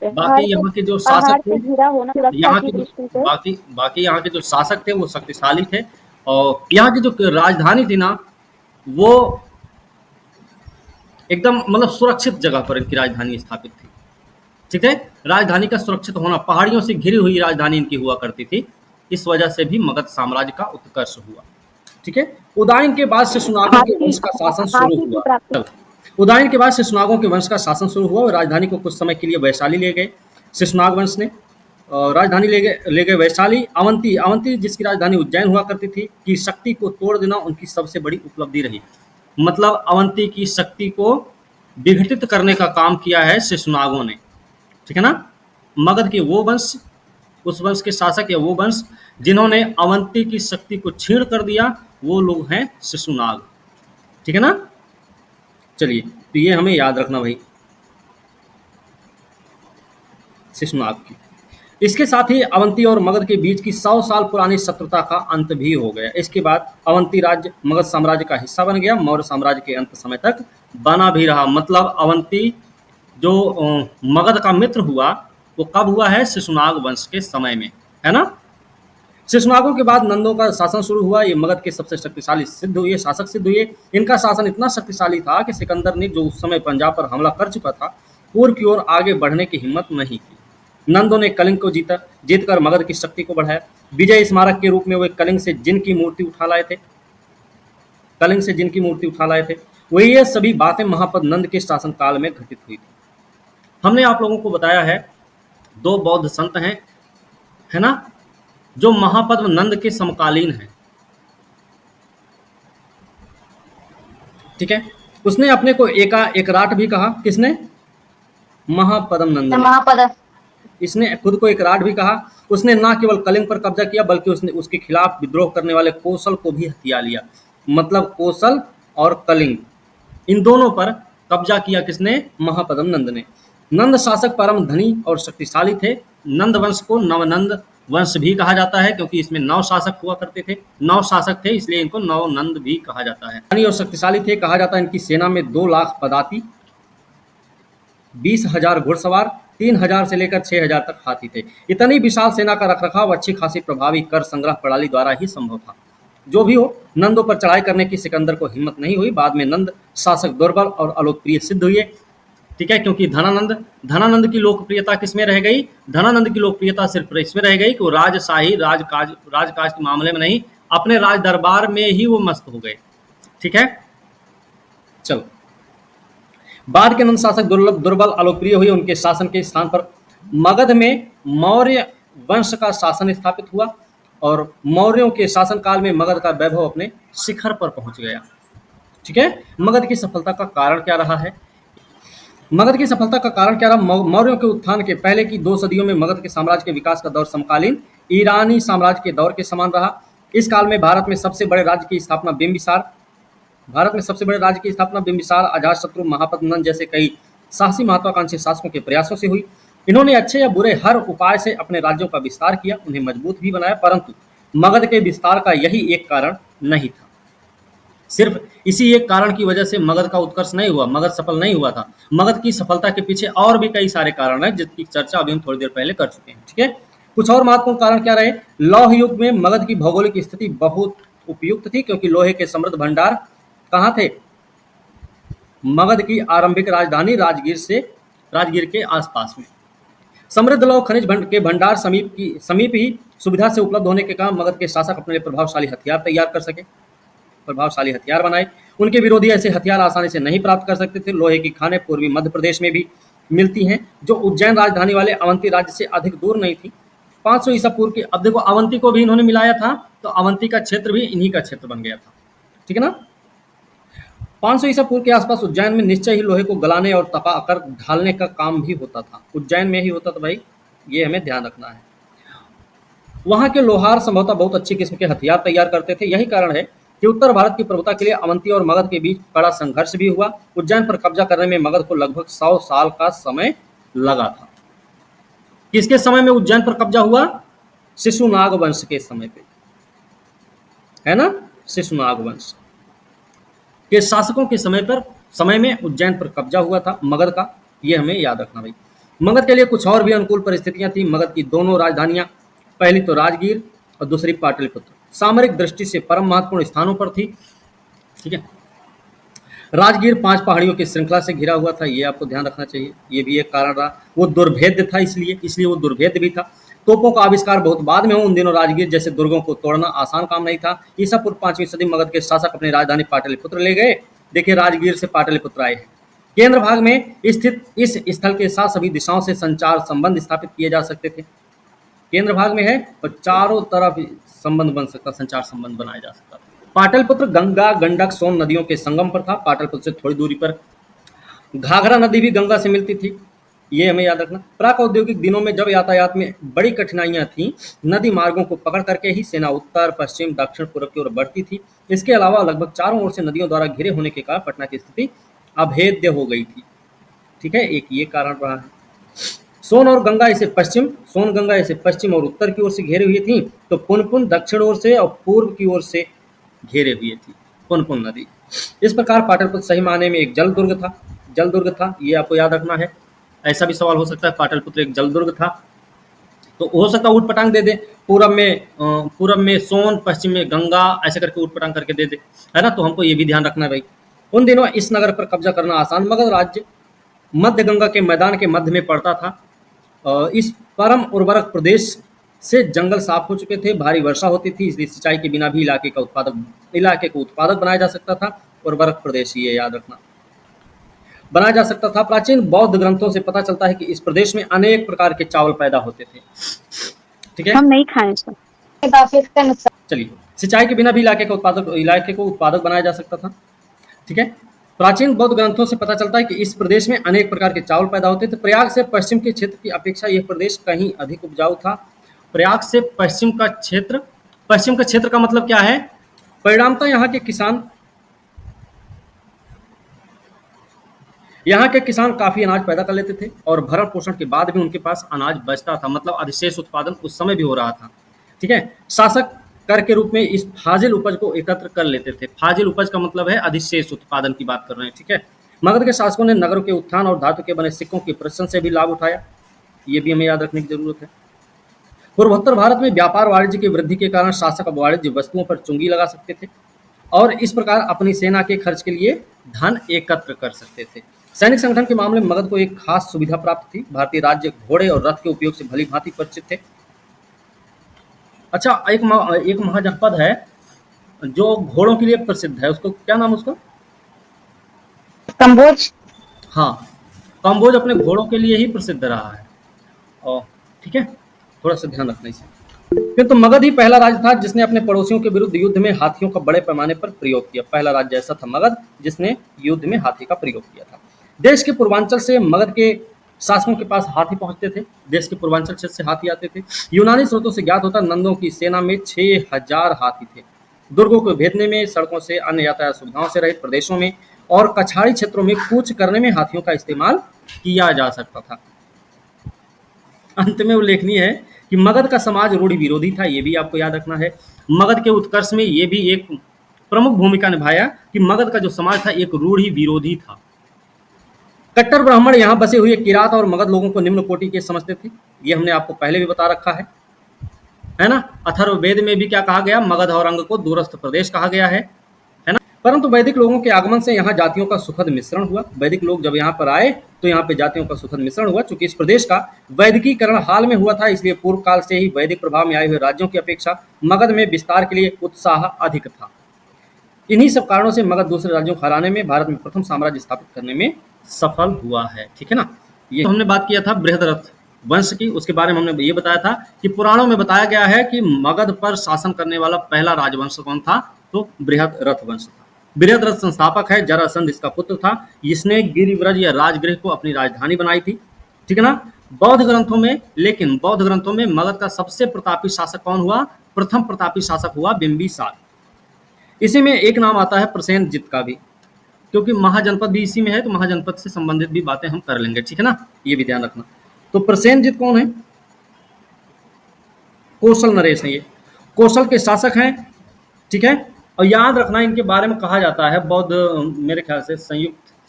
बाकी यहाँ के जो शासक थे, बाकी यहाँ के जो शासक थे वो शक्तिशाली थे और यहाँ की जो राजधानी थी ना वो एकदम मतलब सुरक्षित जगह पर इनकी राजधानी स्थापित थी, ठीक है। राजधानी का सुरक्षित होना, पहाड़ियों से घिरी हुई राजधानी इनकी हुआ करती थी, इस वजह से भी मगध साम्राज्य का उत्कर्ष हुआ। ठीक है। उदयन के बाद शेषनागों के वंश का शासन शुरू हाथी की हुआ। प्राप्ति। उदयन के बाद शेषनागों के वंश का शासन शुरू हुआ और राजधानी को कुछ समय के लिए वैशाली ले गए शेषनाग वंश ने। और राजधानी ले गए वैशाली। अवंती अवंती जिसकी राजधानी उज्जैन हुआ करती थी, की शक्ति को तोड़ देना उनकी सबसे बड़ी उपलब्धि रही। मतलब अवंती की शक्ति को विघटित करने का काम किया है शेषनागों ने। ठीक है ना। मगध के वो वंश, उस वंश के शासक या वो वंश जिन्होंने अवंती की शक्ति को छीण कर दिया, वो लोग हैं शिशुनाग। ठीक है ना। चलिए, तो ये हमें याद रखना भाई, शिशुनाग की। इसके साथ ही अवंती और मगध के बीच की 100 साल पुरानी शत्रुता का अंत भी हो गया। इसके बाद अवंती राज्य मगध साम्राज्य का हिस्सा बन गया, मौर्य साम्राज्य के अंत समय तक बना भी रहा। मतलब अवंती जो मगध का मित्र हुआ, वो कब हुआ है? शिशुनाग वंश के समय में, है ना। शिशुनागों के बाद नंदों का शासन शुरू हुआ। ये मगध के सबसे शक्तिशाली सिद्ध हुए, शासक सिद्ध हुए। इनका शासन इतना शक्तिशाली था कि सिकंदर ने, जो उस समय पंजाब पर हमला कर चुका था, पूर्व की ओर आगे बढ़ने की हिम्मत नहीं की। नंदों ने कलिंग को जीतकर मगध की शक्ति को बढ़ाया। विजय स्मारक के रूप में वे कलिंग से जिनकी मूर्ति उठा लाए थे, वही ये सभी बातें महापद नंद के शासनकाल में घटित हुई थी। हमने आप लोगों को बताया है 2 बौद्ध संत हैं, है ना, जो महापद्म नंद के समकालीन हैं। ठीक है। उसने अपने को एकराट भी कहा। किसने? महापद्म नंद ने। महापद। इसने खुद को एकराट भी कहा। उसने न केवल कलिंग पर कब्जा किया, बल्कि उसने उसके खिलाफ विद्रोह करने वाले कौशल को भी हथिया लिया। मतलब कौशल और कलिंग, इन दोनों पर कब्जा किया किसने? महापद्म नंद ने। नंद शासक परम धनी और शक्तिशाली थे। नंद वंश को नवनंद वंश भी कहा जाता है, क्योंकि इसमें 9 शासक हुआ करते थे। 9 शासक थे, इसलिए इनको नवनंद भी कहा जाता है। धनी और शक्तिशाली थे। कहा जाता है इनकी सेना में 2 लाख पदाती, 20,000 घुड़सवार, 3,000 से लेकर 6,000 तक हाथी थे। इतनी विशाल सेना का रखरखाव अच्छी खासी प्रभावी कर संग्रह प्रणाली द्वारा ही संभव था। जो भी हो, नंदों पर चढ़ाई करने की सिकंदर को हिम्मत नहीं हुई। बाद में नंद शासक दुर्बल और अलोकप्रिय सिद्ध हुए। ठीक है। क्योंकि धनानंद की लोकप्रियता किसमें रह गई? धनानंद की लोकप्रियता सिर्फ इसमें रह गई कि वो राजशाही राजकाज के मामले में नहीं, अपने राज दरबार में ही वो मस्त हो गए। ठीक है। चलो, बाद के नंद शासक दुर्बल अलोकप्रिय हुए। उनके शासन के स्थान पर मगध में मौर्य वंश का शासन स्थापित हुआ और मौर्यों के शासनकाल में मगध का वैभव अपने शिखर पर पहुंच गया। ठीक है। मगध की सफलता का कारण क्या रहा है? मगध की सफलता का कारण क्या रहा? मौर्यों के उत्थान के पहले की 2 सदियों में मगध के साम्राज्य के विकास का दौर समकालीन ईरानी साम्राज्य के दौर के समान रहा। इस काल में भारत में सबसे बड़े राज्य की स्थापना बिंबिसार, अजातशत्रु, महापद्म नंद जैसे कई साहसी महत्वाकांक्षी शासकों के प्रयासों से हुई। इन्होंने अच्छे या बुरे हर उपाय से अपने राज्यों का विस्तार किया, उन्हें मजबूत भी बनाया, परंतु मगध के विस्तार का यही एक कारण नहीं था। सिर्फ इसी एक कारण की वजह से मगध का उत्कर्ष नहीं हुआ, मगध सफल नहीं हुआ था। मगध की सफलता के पीछे और भी कई सारे कारण हैं, जिसकी चर्चा अभी हम थोड़ी देर पहले कर चुके हैं। ठीक है। कुछ और महत्वपूर्ण कारण क्या रहे? लौह युग में मगध की भौगोलिक स्थिति बहुत उपयुक्त थी, क्योंकि लोहे के समृद्ध भंडार कहाँ थे? मगध की आरंभिक राजधानी राजगीर के आसपास में। समृद्ध लौह खनिज के भंडार समीप ही सुविधा से उपलब्ध होने के कारण मगध के शासक अपने लिए प्रभावशाली हथियार बनाए। उनके विरोधी ऐसे हथियार आसानी से नहीं प्राप्त कर सकते थे। लोहे की खानें पूर्वी मध्य प्रदेश में भी मिलती हैं, जो उज्जैन राजधानी वाले अवंती राज्य से अधिक दूर नहीं थी। 500 ईसा पूर्व की, अब देखो अवंती को भी इन्होंने मिलाया था, तो अवंती का क्षेत्र भी इन्हीं का क्षेत्र बन गया था। ठीक है ना। 500 ईसा पूर्व के आसपास उज्जैन में निश्चय ही लोहे को गलाने और तपाकर ढालने का काम भी होता था। उज्जैन में ही होता था भाई, ये हमें ध्यान रखना है। वहाँ के लोहार संभवतः बहुत अच्छी किस्म के हथियार तैयार करते थे। यही कारण है कि उत्तर भारत की प्रभुता के लिए अवंती और मगध के बीच कड़ा संघर्ष भी हुआ। उज्जैन पर कब्जा करने में मगध को लगभग 100 साल का समय लगा था। किसके समय में उज्जैन पर कब्जा हुआ? शिशुनाग वंश के समय पे, है ना। शिशुनाग वंश के शासकों के समय में उज्जैन पर कब्जा हुआ था मगध का। ये हमें याद रखना भाई। मगध के लिए कुछ और भी अनुकूल परिस्थितियां थी। मगध की दोनों राजधानियां, पहली तो राजगीर और दूसरी पाटलिपुत्र, सामरिक दृष्टि से परम महत्वपूर्ण स्थानों पर थी। ठीक है। राजगीर 5 पहाड़ियों की श्रृंखला से घिरा हुआ था, ये आपको ध्यान रखना चाहिए, ये भी एक कारण रहा। वो दुर्भेद्य था, इसलिए वो दुर्भेद्य भी था। तोपों का आविष्कार बहुत बाद में हुआ, उन दिनों राजगीर जैसे दुर्गों को तोड़ना आसान काम नहीं था। ईसा पूर्व 5वीं सदी मगध के शासक अपनी राजधानी पाटलिपुत्र ले गए। देखिए राजगीर से पाटलिपुत्र आए हैं। केंद्र भाग में स्थित इस स्थल के साथ सभी दिशाओं से संचार संबंध स्थापित किए जा सकते थे। केंद्र भाग में है और चारों तरफ संबंध बन सकता, संचार संबंध बनाया जा सकता था। पाटलिपुत्र गंगा, गंडक, सोन नदियों के संगम पर था। पाटलिपुत्र से थोड़ी दूरी पर घाघरा नदी भी गंगा से मिलती थी, ये हमें याद रखना। प्राक औद्योगिक दिनों में जब यातायात में बड़ी कठिनाइयां थीं, नदी मार्गों को पकड़ करके ही सेना उत्तर, पश्चिम, दक्षिण, पूर्व की ओर बढ़ती थी। इसके अलावा लगभग चारों ओर से नदियों द्वारा घिरे होने के कारण पटना की स्थिति अभेद्य हो गई थी। ठीक है, एक ये कारण रहा है। सोन गंगा इसे पश्चिम और उत्तर की ओर से घेरे हुई थी, तो पुनपुन दक्षिण ओर से और पूर्व की ओर से घेरे हुए थी, पुनपुन नदी। इस प्रकार पाटलिपुत्र सही मायने में एक जल दुर्ग था, ये आपको याद रखना है। ऐसा भी सवाल हो सकता है, पाटलिपुत्र एक जल दुर्ग था, तो हो सकता है ऊट पटांग दे दे, पूरब में सोन, पश्चिम में गंगा, ऐसे करके ऊट पटांग करके दे दे, है ना। तो हमको ये भी ध्यान रखना है भाई। उन दिनों इस नगर पर कब्जा करना आसान। मगध राज्य मध्य गंगा के मैदान के मध्य में पड़ता था। इस परम उर्वरक प्रदेश से जंगल साफ हो चुके थे, भारी वर्षा होती थी, इसलिए सिंचाई के बिना भी इलाके को उत्पादक बनाया जा सकता था। उर्वरक प्रदेश, ये याद रखना, बनाया जा सकता था। प्राचीन बौद्ध ग्रंथों से पता चलता है कि इस प्रदेश में अनेक प्रकार के चावल पैदा होते थे। ठीक है, हम नहीं खाएं इसको। चलिए, सिंचाई के बिना भी इलाके को उत्पादक बनाया जा सकता था। ठीक है, प्राचीन बौद्ध ग्रंथों से पता चलता है कि इस प्रदेश में अनेक प्रकार के चावल पैदा होते थे। प्रयाग से पश्चिम के क्षेत्र की अपेक्षा यह प्रदेश कहीं अधिक उपजाऊ था। प्रयाग से पश्चिम का क्षेत्र का मतलब क्या है? परिणामतः यहाँ के किसान काफी अनाज पैदा कर लेते थे और भरण पोषण के बाद भी उनके पास अनाज बचता था, मतलब अधिशेष उत्पादन उस समय भी हो रहा था। ठीक है, शासक कर के रूप में इस फाजिल उपज को एकत्र कर लेते थे। फाजिल उपज का मतलब है अधिशेष उत्पादन की बात कर रहे हैं। ठीक है, मगध के शासकों ने नगरों के उत्थान और धातु के बने सिक्कों की प्रदर्शन से भी लाभ उठाया, ये भी हमें याद रखने की जरूरत है। पूर्वोत्तर भारत में व्यापार वाणिज्य की वृद्धि के कारण शासक अब वाणिज्य वस्तुओं पर चुंगी लगा सकते थे और इस प्रकार अपनी सेना के खर्च के लिए धन एकत्र कर सकते थे। सैनिक संगठन के मामले में मगध को एक खास सुविधा प्राप्त थी। भारतीय राज्य घोड़े और रथ के उपयोग से भली भांति परिचित थे। अच्छा, एक महाजनपद है जो घोड़ों के लिए प्रसिद्ध है, उसको क्या नाम, उसका कंबोज। हाँ, कंबोज अपने घोड़ों के लिए ही प्रसिद्ध रहा है। और ठीक है, थोड़ा सा ध्यान रखना इसे। किंतु मगध ही पहला राज्य था जिसने अपने पड़ोसियों के विरुद्ध युद्ध में हाथियों का बड़े पैमाने पर प्रयोग किया। पहला राज्य ऐसा था मगध जिसने युद्ध में हाथी का प्रयोग किया था। देश के पूर्वांचल से मगध के शासकों के पास हाथी पहुंचते थे। देश के पूर्वांचल क्षेत्र से हाथी आते थे। यूनानी स्रोतों से ज्ञात होता नंदों की सेना में 6000 हाथी थे। दुर्गों को भेदने में, सड़कों से, अन्य यातायात सुविधाओं से रहित प्रदेशों में और कछाड़ी क्षेत्रों में कूच करने में हाथियों का इस्तेमाल किया जा सकता था। अंत में उल्लेखनीय है कि मगध का समाज रूढ़ि विरोधी था, ये भी आपको याद रखना है। मगध के उत्कर्ष में ये भी एक प्रमुख भूमिका निभाया कि मगध का जो समाज था एक रूढ़ि विरोधी था। कट्टर ब्राह्मण यहाँ बसे हुए किरात और मगध लोगों को निम्न कोटि के समझते थे, ये हमने आपको पहले भी बता रखा है ना। अथर्ववेद में भी क्या कहा गया? मगध और अंग को दूरस्थ प्रदेश कहा गया है ना। परंतु वैदिक लोगों के आगमन से यहाँ जातियों का सुखद मिश्रण हुआ। वैदिक लोग जब यहाँ पर आए तो यहाँ पे जातियों का सुखद मिश्रण हुआ। चूंकि इस प्रदेश का वैदिकीकरण हाल में हुआ था, इसलिए पूर्व काल से ही वैदिक प्रभाव में आए हुए राज्यों की अपेक्षा मगध में विस्तार के लिए उत्साह अधिक था। इन्हीं सब कारणों से मगध दूसरे राज्यों को हराने में, भारत में प्रथम साम्राज्य स्थापित करने में सफल हुआ है। ठीक है ना। ये हमने बात किया था बृहद्रथ वंश की, उसके बारे में हमने ये बताया था कि पुराणों में बताया गया है कि मगध पर शासन करने वाला पहला राजवंश कौन था? तो बृहद्रथ वंश था। बृहद्रथ संस्थापक है, जरासंध इसका पुत्र था, जिसने गिरिव्रज या राजगृह को अपनी राजधानी बनाई थी। ठीक है ना। बौद्ध ग्रंथों में मगध का सबसे प्रतापी शासक कौन हुआ? प्रथम प्रतापी शासक हुआ बिंबिसार। इसी में एक नाम आता है प्रसेनजित का भी, क्योंकि महाजनपद भी इसी में है, तो महाजनपद से संबंधित भी बातें हम कर लेंगे। ठीक है ना, ये भी ध्यान रखना। तो प्रसेनजित कौन है? कौशल नरेश है, ये कौशल के शासक हैं। ठीक है, और याद रखना इनके बारे में कहा जाता है, बौद्ध मेरे ख्याल से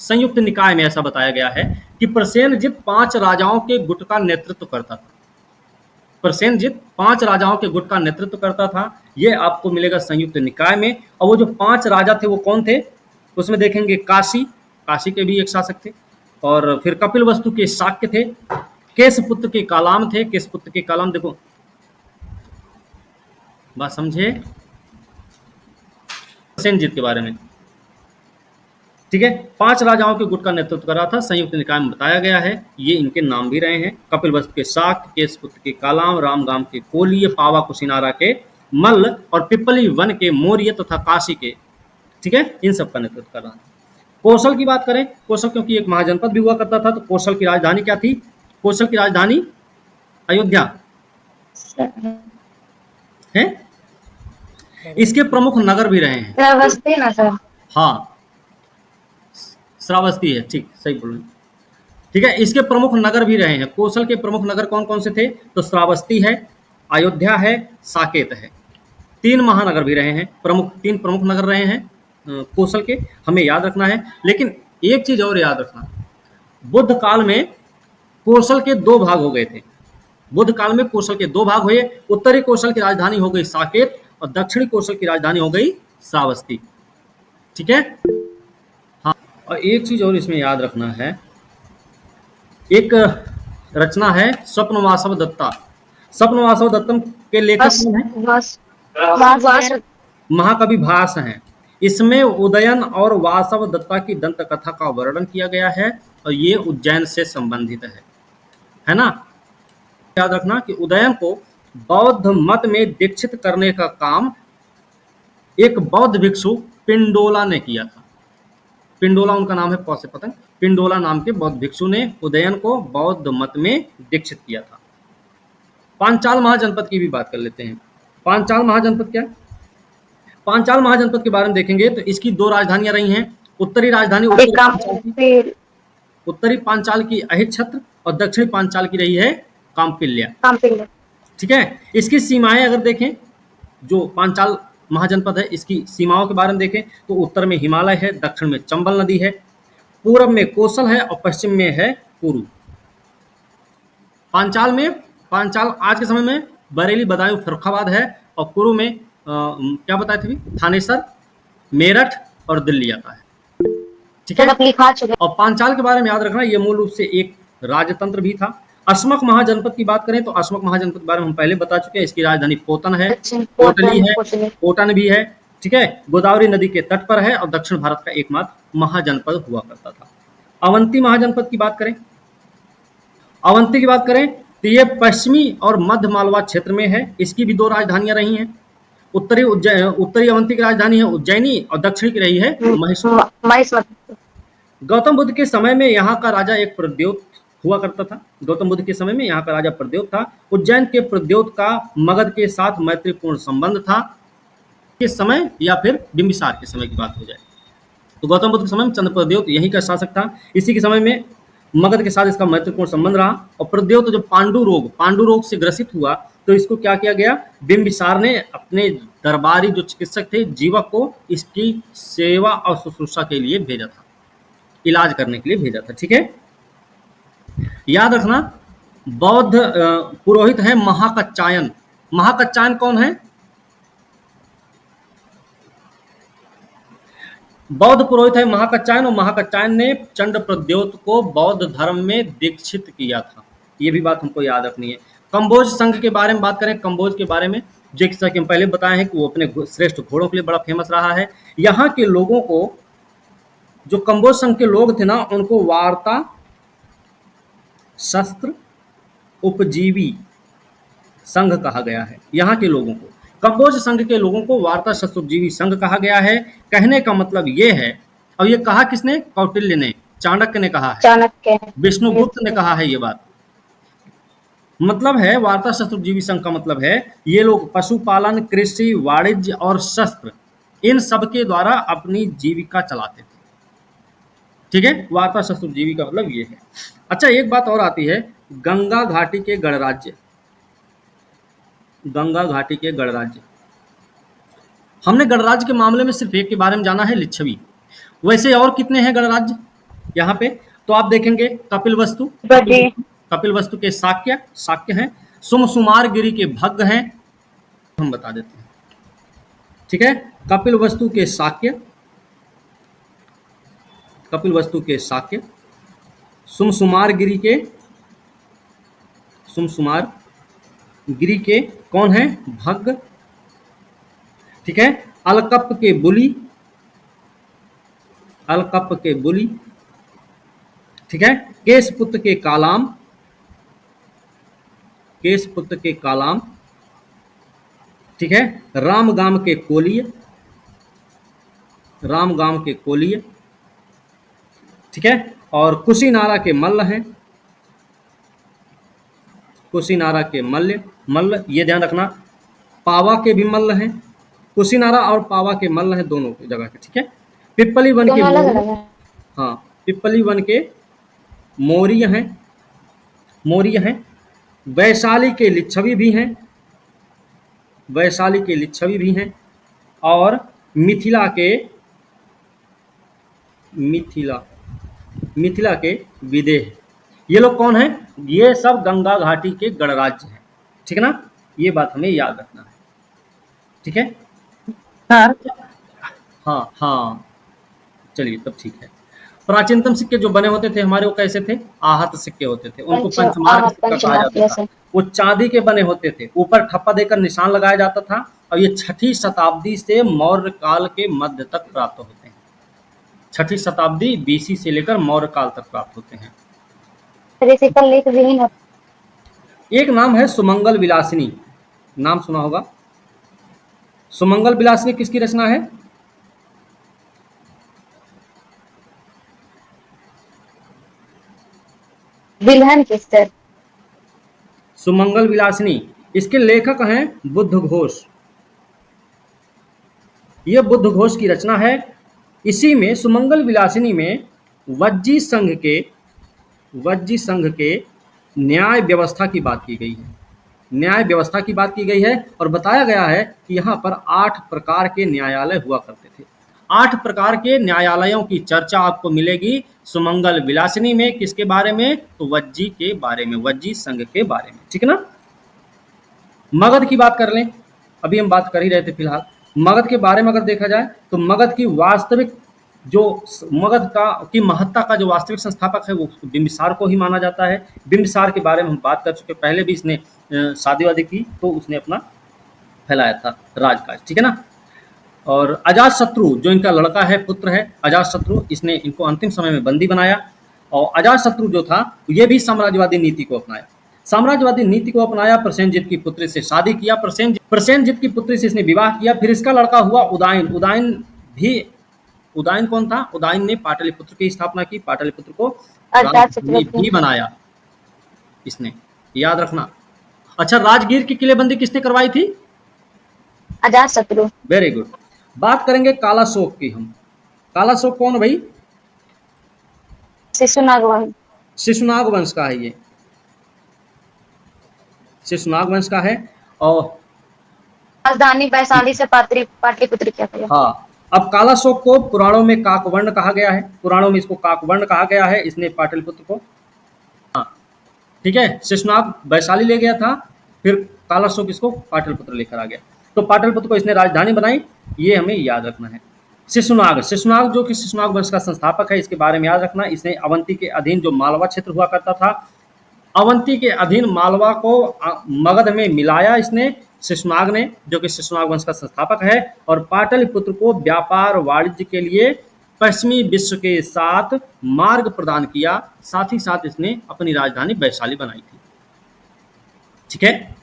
संयुक्त निकाय में ऐसा बताया गया है कि प्रसेनजित 5 राजाओं के गुट का नेतृत्व करता था। प्रसेनजित 5 राजाओं के गुट का नेतृत्व करता था, ये आपको मिलेगा संयुक्त निकाय में। और वो जो 5 राजा थे वो कौन थे? उसमें देखेंगे काशी, काशी के भी एक शासक थे। और फिर कपिल वस्तु के शाक्य थे, केशपुत्र के कालाम थे। केशपुत्र के कालाम, देखो बात समझे, सेनजीत के बारे में, ठीक है। 5 राजाओं के गुट का नेतृत्व कर रहा था, संयुक्त निकाय में बताया गया है। ये इनके नाम भी रहे हैं, कपिल वस्तु के शाक्य, केशपुत्र के कालाम, रामगाम के कोलीय, पावा कुशिनारा के मल्ल और पिपली वन के मौर्य तथा काशी के, ठीक है, इन सब का नेतृत्व कर रहा था। कौशल की बात करें, कौशल क्योंकि एक महाजनपद भी हुआ करता था, तो कौशल की राजधानी क्या थी? कौशल की राजधानी अयोध्या है। इसके प्रमुख नगर भी रहे हैं। श्रावस्ती ना सर? हाँ, श्रावस्ती है, ठीक, सही बोल रहे हैं। ठीक है, इसके प्रमुख नगर भी रहे हैं। कौशल के प्रमुख नगर कौन कौन से थे? तो श्रावस्ती है, अयोध्या है, साकेत है। 3 महानगर भी रहे हैं, 3 प्रमुख नगर रहे हैं कौशल के, हमें याद रखना है। लेकिन एक चीज और याद रखना, बुद्ध काल में कौशल के 2 भाग हो गए थे। बुद्ध काल में कौशल के 2 भाग हुए। उत्तरी कौशल की राजधानी हो गई साकेत और दक्षिणी कौशल की राजधानी हो गई श्रावस्ती, ठीक है। हाँ, और एक चीज और इसमें याद रखना है, एक रचना है स्वप्नवासव दत्ता। स्वप्नवासव दत्तम के लेखक कौन है? महाकवि भास हैं। इसमें उदयन और वासव दत्ता की दंत कथा का वर्णन किया गया है और ये उज्जैन से संबंधित है ना। याद रखना कि उदयन को बौद्ध मत में दीक्षित करने का काम एक बौद्ध भिक्षु पिंडोला ने किया था। पिंडोला उनका नाम है, पौसे पतंग। पिंडोला नाम के बौद्ध भिक्षु ने उदयन को बौद्ध मत में दीक्षित किया था। पांचाल महाजनपद की भी बात कर लेते हैं। पांचाल महाजनपद क्या है? पांचाल महाजनपद के बारे में देखेंगे तो इसकी 2 राजधानियां रही हैं। उत्तरी राजधानी उत्तरी पांचाल की अहिच्छत्र और दक्षिणी पांचाल की रही है काम्पिल्या, ठीक है। इसकी सीमाएं अगर देखें, जो पांचाल महाजनपद है इसकी सीमाओं के बारे में देखें तो उत्तर में हिमालय है, दक्षिण में चंबल नदी है, पूर्व में कौशल है और पश्चिम में है कुरु। पांचाल आज के समय में बरेली, बदायूं, फर्रुखाबाद है और कुरु में क्या बताए थे, थानेसर, मेरठ और दिल्ली आता है, ठीक है। और पांचाल के बारे में याद रखना, ये मूल रूप से एक राजतंत्र भी था। अश्मक महाजनपद की बात करें तो अश्मक महाजनपद के बारे में हम पहले बता चुके हैं। इसकी राजधानी पोतन है, कोटली है, कोटन भी है, ठीक है। गोदावरी नदी के तट पर है और दक्षिण भारत का एकमात्र महाजनपद हुआ करता था। अवंती महाजनपद की बात करें, अवंती की बात करें तो ये पश्चिमी और मध्य मालवा क्षेत्र में है। इसकी भी 2 राजधानियां रही हैं। उत्तरी अवंती की राजधानी है उज्जैनी और दक्षिणी की रही है महेश्वर। गौतम बुद्ध के समय में यहाँ का राजा एक प्रद्योत हुआ करता था। गौतम बुद्ध के समय में यहाँ का राजा प्रद्योत था। उज्जैन के प्रद्योत का मगध के साथ मैत्रीपूर्ण संबंध था। किस समय, या फिर बिंबिसार के समय की बात हो जाए तो गौतम बुद्ध के समय में चंद्र प्रद्योत यहीं का शासक था। इसी के समय में मगध के साथ इसका महत्वपूर्ण संबंध रहा। और प्रद्योत जो पांडु रोग से ग्रसित हुआ तो इसको क्या किया गया, बिंबिसार ने अपने दरबारी जो चिकित्सक थे जीवक को इसकी सेवा और शुश्रूषा के लिए भेजा था, इलाज करने के लिए भेजा था, ठीक है। याद रखना, बौद्ध पुरोहित है महाकच्चायन। महाकच्चायन कौन है? बौद्ध पुरोहित है महाकच्चायन, और महाकच्चायन ने चंड प्रद्योत को बौद्ध धर्म में दीक्षित किया था। ये भी बात हमको याद रखनी है। कंबोज संघ के बारे में बात करें, कंबोज के बारे में जैसा कि हम पहले बताए हैं कि वो अपने श्रेष्ठ घोड़ों के लिए बड़ा फेमस रहा है। यहाँ के लोगों को, जो कंबोज संघ के लोग थे ना, उनको वार्ता, शस्त्र, उपजीवी संघ कहा गया है। यहाँ के लोगों को, कंबोज संघ के लोगों को वार्ता, शस्त्र, उपजीवी संघ कहा गया है। कहने का मतलब ये है, और ये कहा किसने? कौटिल्य ने, चाणक्य ने कहा है, चाणक्य, विष्णुगुप्त ने कहा है। ये बात मतलब है, वार्ता, शस्त्र, उपजीवी संघ का मतलब है ये लोग पशुपालन, कृषि, वाणिज्य और शस्त्र, इन सब के द्वारा अपनी जीविका चलाते थे, ठीक है। वार्ता, शस्त्र, उपजीवी का मतलब ये है। अच्छा, एक बात और आती है, गंगा घाटी के गणराज्य। गंगा घाटी के गणराज्य, हमने गणराज्य के मामले में सिर्फ एक के बारे में जाना है, लिच्छवी। वैसे और कितने हैं गणराज्य यहाँ पे? तो आप देखेंगे कपिल वस्तु के शाक्य हैं, सुमसुमार गिरी के भग्ग हैं, हम बता देते हैं, ठीक है। कपिल वस्तु के शाक्य, कपिलवस्तु के शाक्य, सुमसुमार गिरी के कौन है? भग्ग, ठीक है। अलकप के बुली, ठीक है। केशपुत्र के कालाम, ठीक है। रामगाम के कोलिय, ठीक है। और कुशीनारा के मल्ल हैं, मल्ल, ये ध्यान रखना। पावा के भी मल्ल हैं, कुशीनारा और पावा के मल्ल हैं दोनों जगह के, ठीक है। पिप्पली वन के दोनों अलग अलग है। हाँ, पिप्पली वन के मौर्य हैं। वैशाली के लिच्छवी भी हैं, और मिथिला के विदेह। ये लोग कौन हैं? ये सब गंगा घाटी के गणराज्य हैं, ठीक है ना। ये बात हमें याद रखना है, ठीक है। हाँ, चलिए तब ठीक है। प्राचीनतम सिक्के जो बने होते थे हमारे, वो कैसे थे? आहत सिक्के होते थे, उनको पंचमार्क सिक्का कहा जाता था। वो चांदी के बने होते थे, ऊपर ठप्पा देकर निशान लगाया जाता था, और ये 6ठी शताब्दी से मौर्य काल के मध्य तक प्राप्त होते हैं। 6ठी शताब्दी BC से लेकर मौर्य काल तक प्राप्त होते हैं। एक नाम है सुमंगल विलासिनी, नाम सुना होगा। सुमंगल विलासिनी किसकी रचना है? विल्हन के सर। सुमंगल विलासिनी, इसके लेखक हैं बुद्ध घोष। यह बुद्ध घोष की रचना है। इसी में सुमंगल विलासिनी में वज्जी संघ के न्याय व्यवस्था की बात की गई है। और बताया गया है कि यहाँ पर 8 प्रकार के न्यायालय हुआ करते थे। 8 प्रकार के न्यायालयों की चर्चा आपको मिलेगी सुमंगल विलासिनी में। किसके बारे में? तो वज्जी के बारे में, वज्जी संघ के बारे में, ठीक है ना। मगध की बात कर लें, अभी हम बात कर ही रहे थे फिलहाल। मगध के बारे में अगर देखा जाए तो मगध की महत्ता का जो वास्तविक संस्थापक है वो बिंबिसार को ही माना जाता है। बिंबिसार के बारे में हम बात कर चुके, पहले भी इसने शादी वादी की तो उसने अपना फैलाया था राजकाज, ठीक है ना। और अजातशत्रु जो इनका लड़का है, पुत्र है अजातशत्रु, इसने इनको अंतिम समय में बंदी बनाया। और अजातशत्रु जो था ये भी साम्राज्यवादी नीति को अपनाया। प्रसेनजित की पुत्री से शादी किया, प्रसेनजित की पुत्री से इसने विवाह किया। फिर इसका लड़का हुआ उदायन कौन था? उदायन ने पाटलिपुत्र की स्थापना की, पाटलिपुत्र को राजधानी भी बनाया इसने, याद रखना। अच्छा, राजगीर की किलेबंदी किसने करवाई थी? अजातशत्रु। Very good. बात करेंगे कालाशोक की हम। कालाशोक कौन भाई? शिशुनाग वंश का है, ये शिशुनाग वंश का है। और राजधानी वैशाली से पाटलिपुत्र क्या था। हाँ, अब कालाशोक को पुराणों में काकवर्ण कहा गया है, इसको काकवर्ण कहा गया है। इसने पाटलिपुत्र को, हाँ ठीक है, शिशुनाग वैशाली ले गया था, फिर कालाशोक इसको पाटलिपुत्र लेकर आ गया। तो पाटलिपुत्र को इसने राजधानी बनाई, ये हमें याद रखना है। शिशुनाग जो कि शिशुनाग वंश का संस्थापक है, इसके बारे में याद रखना। इसने अवंती के अधीन जो मालवा क्षेत्र हुआ करता था, अवंती के अधीन मालवा को मगध में मिलाया इसने, शिशुनाग ने, जो कि शिशुनाग वंश का संस्थापक है। और पाटलिपुत्र को व्यापार वाणिज्य के लिए पश्चिमी विश्व के साथ मार्ग प्रदान किया। साथ ही साथ इसने अपनी राजधानी वैशाली बनाई थी, ठीक है।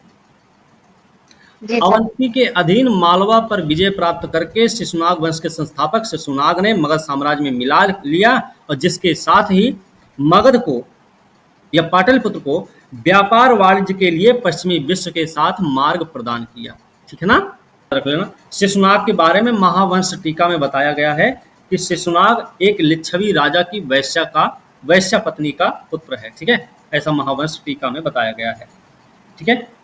अवंती के अधीन मालवा पर विजय प्राप्त करके शिशुनाग वंश के संस्थापक शिशुनाग ने मगध साम्राज्य में मिला लिया, और जिसके साथ ही मगध को या पाटलिपुत्र को व्यापार वाणिज्य के लिए पश्चिमी विश्व के साथ मार्ग प्रदान किया, ठीक है ना, रख लेना। शिशुनाग के बारे में महावंश टीका में बताया गया है कि शिशुनाग एक लिच्छवी राजा की वैश्या पत्नी का पुत्र है, ठीक है, ऐसा महावंश टीका में बताया गया है, ठीक है।